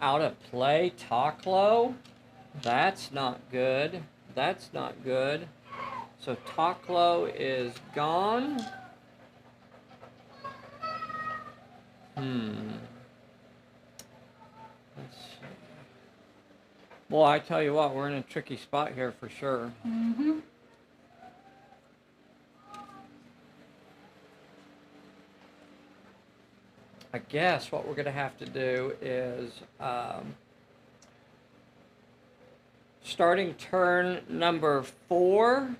Out of play, Taklo. That's not good. That's not good. So Taklo is gone. Let's see. Boy, I tell you what, we're in a tricky spot here for sure. Mm-hmm. I guess what we're going to have to do is starting turn number 4.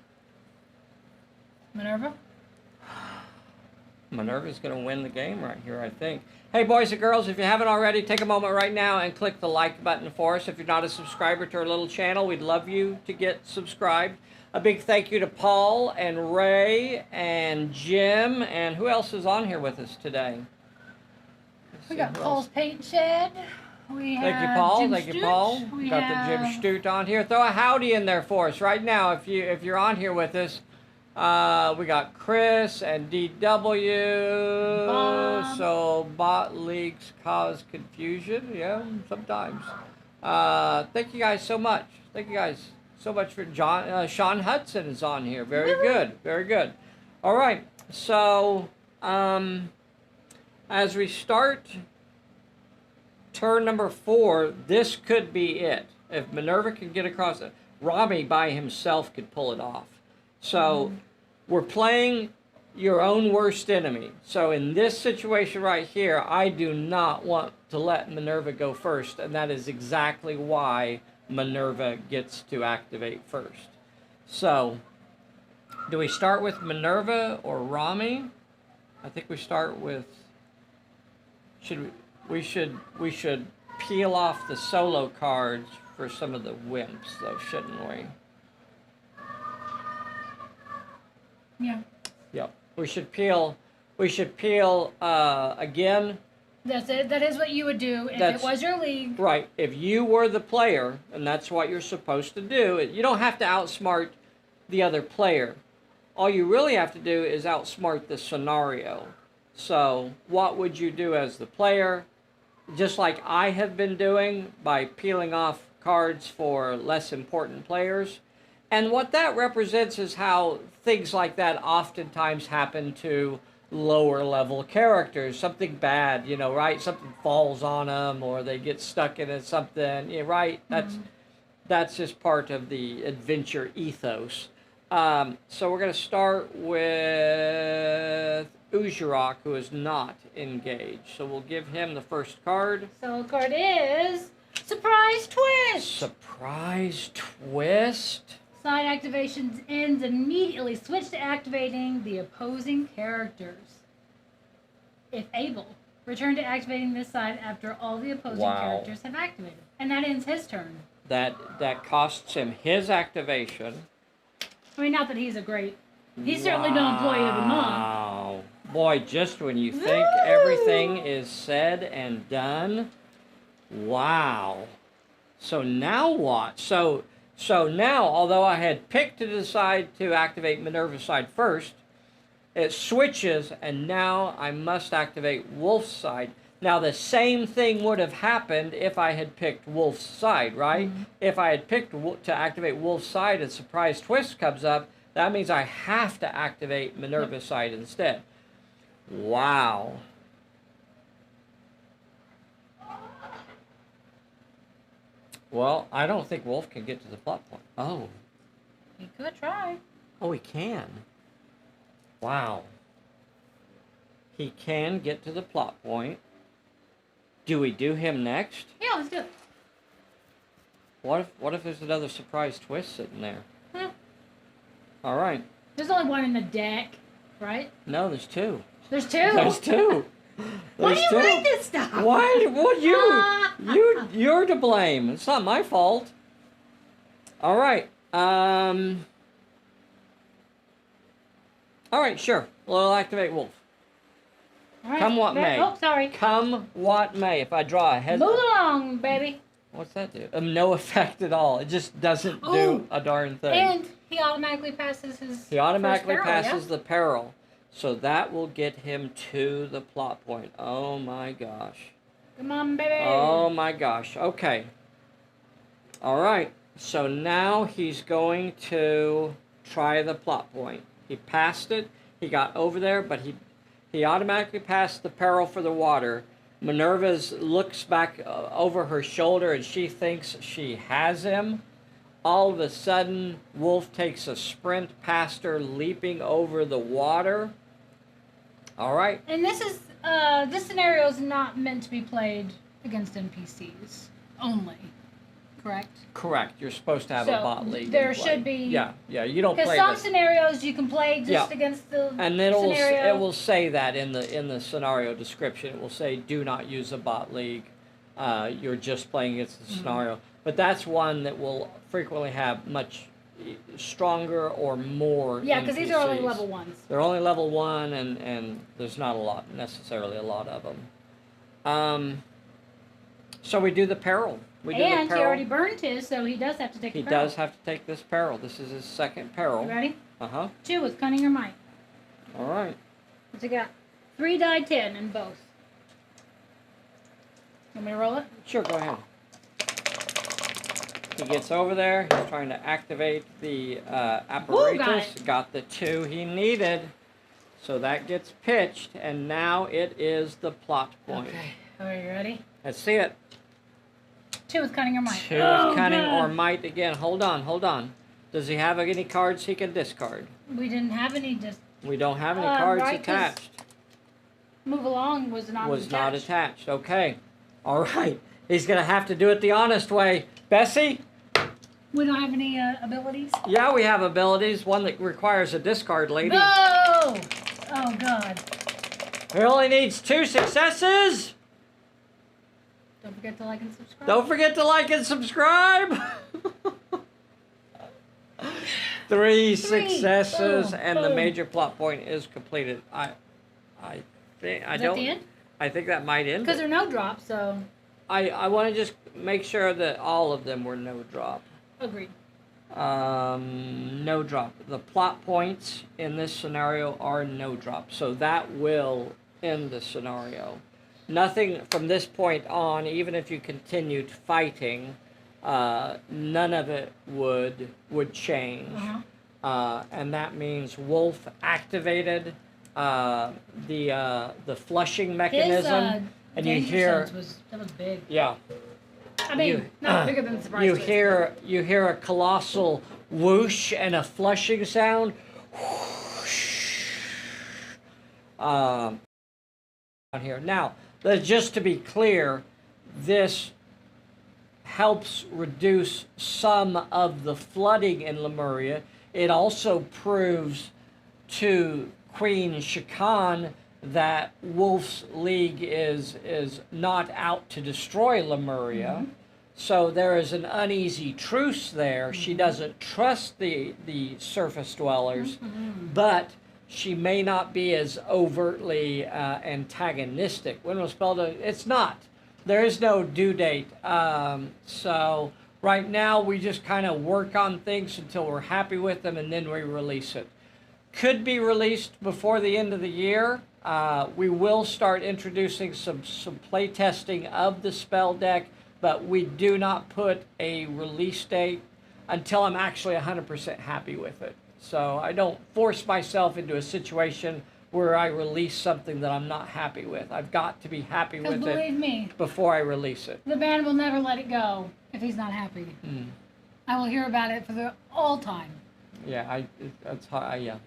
Minerva? Minerva's going to win the game right here, I think. Hey, boys and girls, if you haven't already, take a moment right now and click the like button for us. If you're not a subscriber to our little channel, we'd love you to get subscribed. A big thank you to Paul and Ray and Jim. And who else is on here with us today? We got Paul's Paint Shed. We have Thank you, Paul. Jim Thank you, Stooge. Paul. We Got have... the Jim Stute on here. Throw a howdy in there for us right now if you're on here with us. We got Chris and DW. Bob. So bot leaks cause confusion. Yeah, sometimes. Thank you guys so much. Thank you guys so much for Sean Hudson is on here. Very good. Very good. All right. So as we start turn number 4, this could be it. If Minerva can get across it, Rami by himself could pull it off. So we're playing your own worst enemy. So in this situation right here, I do not want to let Minerva go first, and that is exactly why Minerva gets to activate first. So, do we start with Minerva or Rami? I think we start with... We should peel off the solo cards for some of the wimps, though, shouldn't we? Yeah. Yep. We should peel again. That's it. That is what you would do if it was your league. Right. If you were the player, and that's what you're supposed to do, you don't have to outsmart the other player. All you really have to do is outsmart the scenario. So, what would you do as the player? Just like I have been doing by peeling off cards for less important players. And what that represents is how things like that oftentimes happen to lower level characters. Something bad, right? Something falls on them, or they get stuck in something, right? That's just part of the adventure ethos. So we're going to start with Ujarok, who is not engaged. So we'll give him the first card. So the card is Surprise Twist! Surprise Twist? Side activations ends immediately. Switch to activating the opposing characters. If able, return to activating this side after all the opposing characters have activated. And that ends his turn. That costs him his activation. I mean, not that he's a great... He's certainly no employee of the month. Wow. Boy, just when you think everything is said and done. Wow. So now what? So now, although I had picked to decide to activate Minerva's side first, it switches, and now I must activate Wolf's side. Now, the same thing would have happened if I had picked Wolf's side, right? If I had picked to activate Wolf's side and Surprise Twist comes up, that means I have to activate Minerva's side instead. Wow. Well, I don't think Wolf can get to the plot point. Oh. He could try. Oh, he can. Wow. He can get to the plot point. Do we do him next? Yeah, let's do it. What if there's another surprise twist sitting there? All right. There's only one in the deck, right? No, there's 2. There's 2? There's 2. Why do you like this stuff? Why? Well, you're to blame. It's not my fault. All right. All right, sure. We'll activate Wolf. All right. Come what may. Oh, sorry. Come what may. If I draw a head... Move along, baby. What's that do? No effect at all. It just doesn't do a darn thing. And he automatically passes his He automatically first peril, passes the peril. So that will get him to the plot point. Oh my gosh. Come on, baby. Oh my gosh. Okay. All right. So now he's going to try the plot point. He passed it. He got over there, but he automatically passed the peril for the water. Minerva looks back over her shoulder and she thinks she has him. All of a sudden, Wolf takes a sprint past her, leaping over the water. All right. And this is This scenario is not meant to be played against NPCs only, correct? Correct. You're supposed to have a bot league. There in play. should be. Yeah, you don't play. Because some this. scenarios you can play just against the and then scenario. it will say that in the scenario description. It will say, "Do not use a bot league. You're just playing against the scenario." But that's one that will frequently have much stronger or more. Yeah, because these are only NPCs. level 1s. They're only level 1, and there's not necessarily a lot of them. So we do the peril. He already burned his, so he does have to take the peril. He does have to take this peril. This is his second peril. You ready? 2 with cunning or might. All right. What's he got? 3 die 10 in both. Want me to roll it? Sure, go ahead. He gets over there. He's trying to activate the apparatus. Got the 2 he needed. So that gets pitched, and now it is the plot point. Okay. Are you ready? Let's see it. 2 with cunning or might. 2 with cunning or might again. Hold on. Does he have any cards he can discard? We didn't have any. We don't have any cards right, attached. Move along was not attached. Not attached. Okay. All right. He's going to have to do it the honest way. Bessie? We don't have any abilities? Yeah, we have abilities. One that requires a discard, lady. No! Oh, God. He only needs 2 successes. Don't forget to like and subscribe. Don't forget to like and subscribe. 3 successes, and the major plot point is completed. I think I don't. The end? I think that might end. Because there are no drops, so. I want to just make sure that all of them were no drop. Agreed. No drop. The plot points in this scenario are no drop, so that will end the scenario. Nothing from this point on, even if you continued fighting, none of it would change. And that means Wolf activated the flushing mechanism, and you hear that was big. Yeah. I mean, not bigger than the surprise. You hear a colossal whoosh and a flushing sound. Whoosh. Down here now. Just to be clear, this helps reduce some of the flooding in Lemuria. It also proves to Queen Shakan that Wolf's League is not out to destroy Lemuria. So there is an uneasy truce there. She doesn't trust the surface dwellers, but she may not be as overtly antagonistic. When it was spelled, it's not. There is no due date. So right now we just kind of work on things until we're happy with them, and then we release it. Could be released before the end of the year. We will start introducing some play testing of the spell deck, but we do not put a release date until I'm actually 100% happy with it. So I don't force myself into a situation where I release something that I'm not happy with. I've got to be happy with it before I release it. The band will never let it go if he's not happy. I will hear about it for all time. Yeah, that's how yeah.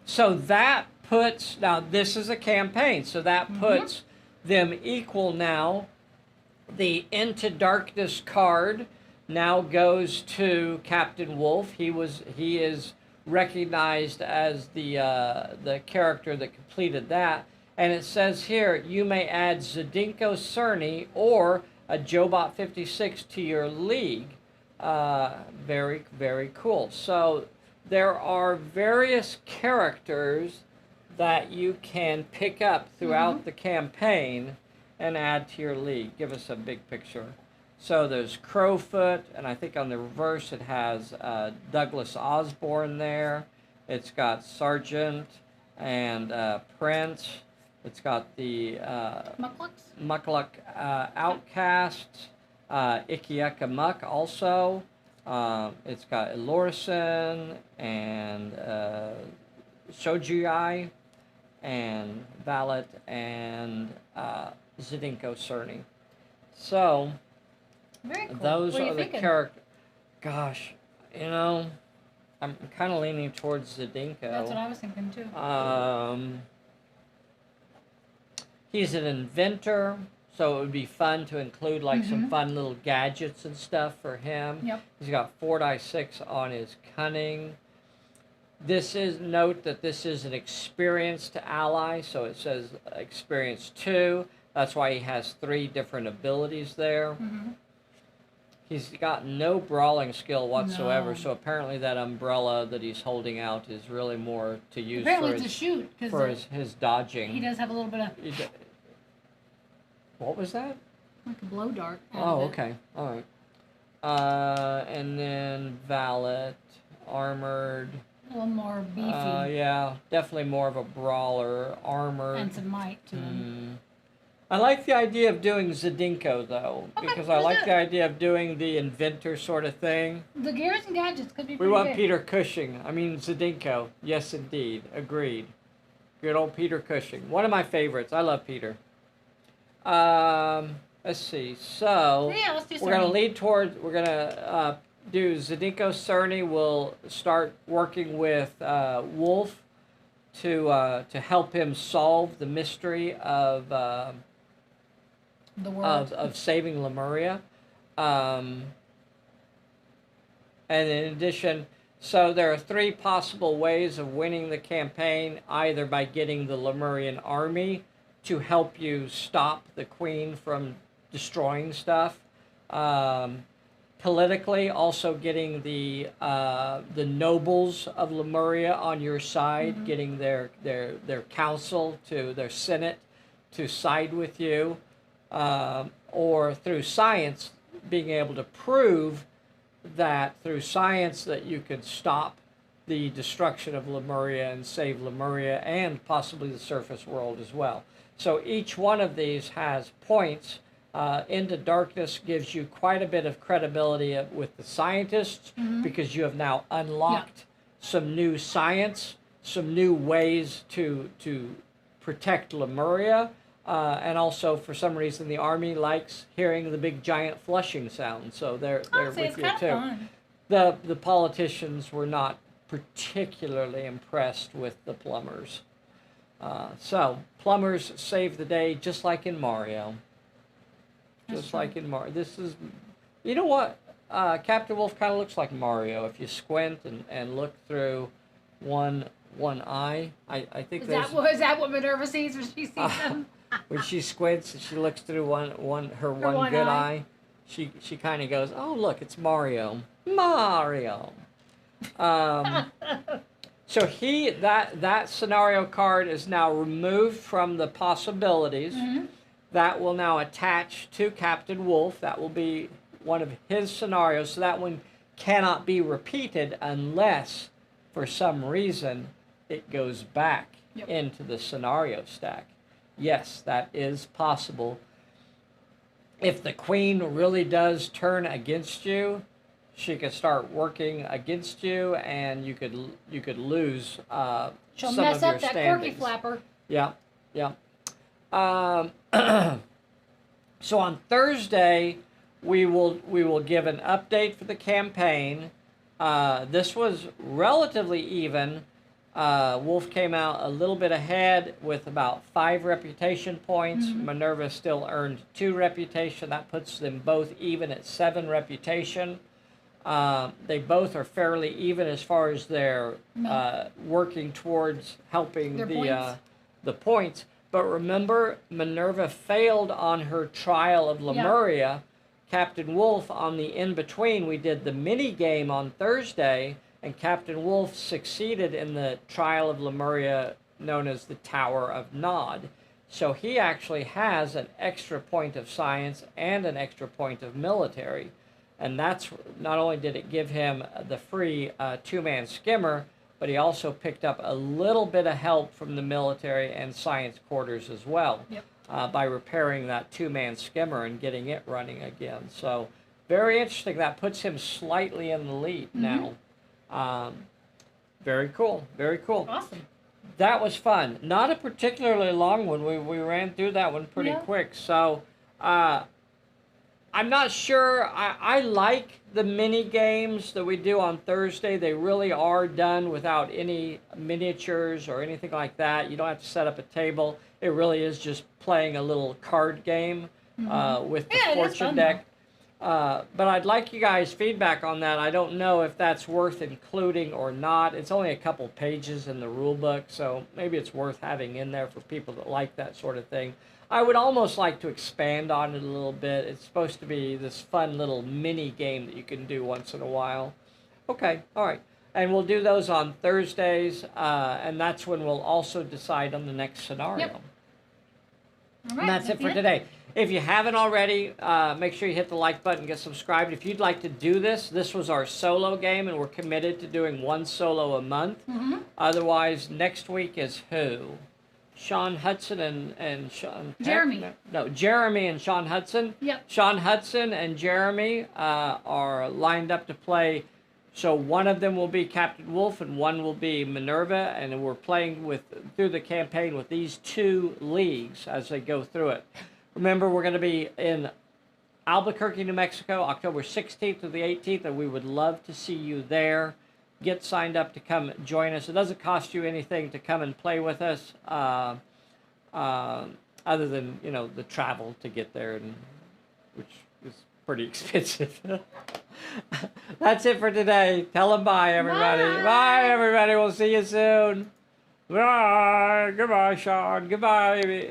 So that puts, now this is a campaign, so that puts them equal now. The Into Darkness card now goes to Captain Wolf. He is recognized as the character that completed that. And it says here, you may add Zdinko Cerny or a Jobot 56 to your league. Very, very cool. So there are various characters that you can pick up throughout the campaign and add to your league. Give us a big picture. So there's Crowfoot, and I think on the reverse it has Douglas Osborne there. It's got Sergeant and Prince. It's got the Mukluk Outcasts, Ikiaka Muck also. It's got Elorison and Shojui and Valet and Zdinko Cerny. So very cool. those are the characters. Gosh, you know, I'm kind of leaning towards Zdinko. That's what I was thinking too. He's an inventor, so it would be fun to include like some fun little gadgets and stuff for him. Yep. He's got 4 die 6 on his cunning. Note that this is an experienced ally, so it says experience 2. That's why he has 3 different abilities there. He's got no brawling skill whatsoever, so apparently that umbrella that he's holding out is really more to use Apparently to shoot, for his dodging. He does have a little bit of... What was that? Like a blow dart. Oh, okay. All right. And then Valet, armored. A little more beefy. Yeah, definitely more of a brawler, armored. And some might to him. I like the idea of doing Zdinko, though, because I like the idea of doing the inventor sort of thing. The gears and gadgets could be pretty We want good. Peter Cushing. I mean, Zdinko. Yes, indeed. Agreed. Good old Peter Cushing. One of my favorites. I love Peter. Let's see. So, Yeah, let's do we're going to Cerny. lead towards, we're going to do Zdinko Cerny. We'll start working with Wolf to help him solve the mystery of The world. of saving Lemuria. And in addition, so there are 3 possible ways of winning the campaign, either by getting the Lemurian army to help you stop the queen from destroying stuff. Politically, also getting the nobles of Lemuria on your side, getting their council to their senate to side with you, or through science, being able to prove that through science that you could stop the destruction of Lemuria and save Lemuria and possibly the surface world as well. So each one of these has points. Into Darkness gives you quite a bit of credibility with the scientists because you have now unlocked some new science, some new ways to protect Lemuria, and also for some reason the army likes hearing the big giant flushing sound, so they're with you too. Fun. The politicians were not particularly impressed with the plumbers. So plumbers save the day just like in Mario. Just like in Mario. This is, you know what? Captain Wolf kind of looks like Mario if you squint and look through one eye. I think Is that what Minerva sees when she sees them? when she squints and she looks through her one good eye, she kind of goes, "Oh look, it's Mario, Mario." So that scenario card is now removed from the possibilities. That will now attach to Captain Wolf. That will be one of his scenarios. So that one cannot be repeated unless, for some reason, it goes back into the scenario stack. Yes, that is possible. If the queen really does turn against you, she could start working against you, and you could lose She'll some mess of your up that standings. quirky flapper. Yeah. So on Thursday, we will give an update for the campaign. This was relatively even. Wolf came out a little bit ahead with about 5 reputation points. Minerva still earned 2 reputation. That puts them both even at 7 reputation. They both are fairly even as far as their working towards helping the points. But remember, Minerva failed on her trial of Lemuria. Captain Wolf on the in-between, we did the mini game on Thursday, and Captain Wolf succeeded in the trial of Lemuria known as the Tower of Nod. So he actually has an extra point of science and an extra point of military. And that's, not only did it give him the free 2-man skimmer, but he also picked up a little bit of help from the military and science quarters as well by repairing that 2-man skimmer and getting it running again. So very interesting. That puts him slightly in the lead now. Very cool. Very cool. Awesome. That was fun. Not a particularly long one. We ran through that one pretty quick. So I'm not sure. I like the mini games that we do on Thursday. They really are done without any miniatures or anything like that. You don't have to set up a table. It really is just playing a little card game with the Yeah, it is fortune fun, deck. But I'd like you guys' feedback on that. I don't know if that's worth including or not. It's only a couple pages in the rule book, so maybe it's worth having in there for people that like that sort of thing. I would almost like to expand on it a little bit. It's supposed to be this fun little mini game that you can do once in a while. Okay, all right. And we'll do those on Thursdays, and that's when we'll also decide on the next scenario. Yep. All right, And that's it for today. If you haven't already, make sure you hit the like button, get subscribed. If you'd like to do this was our solo game, and we're committed to doing one solo a month. Otherwise, next week is who? Sean Hudson and Sean... Jeremy. No, Jeremy and Sean Hudson. Yep. Sean Hudson and Jeremy are lined up to play. So one of them will be Captain Wolf and one will be Minerva, and we're playing through the campaign with these two leagues as they go through it. Remember, we're going to be in Albuquerque, New Mexico, October 16th to the 18th, and we would love to see you there. Get signed up to come join us. It doesn't cost you anything to come and play with us, other than, you know, the travel to get there, which is pretty expensive. That's it for today. Tell them bye, everybody. Bye. Bye, everybody. We'll see you soon. Bye. Goodbye, Sean. Goodbye,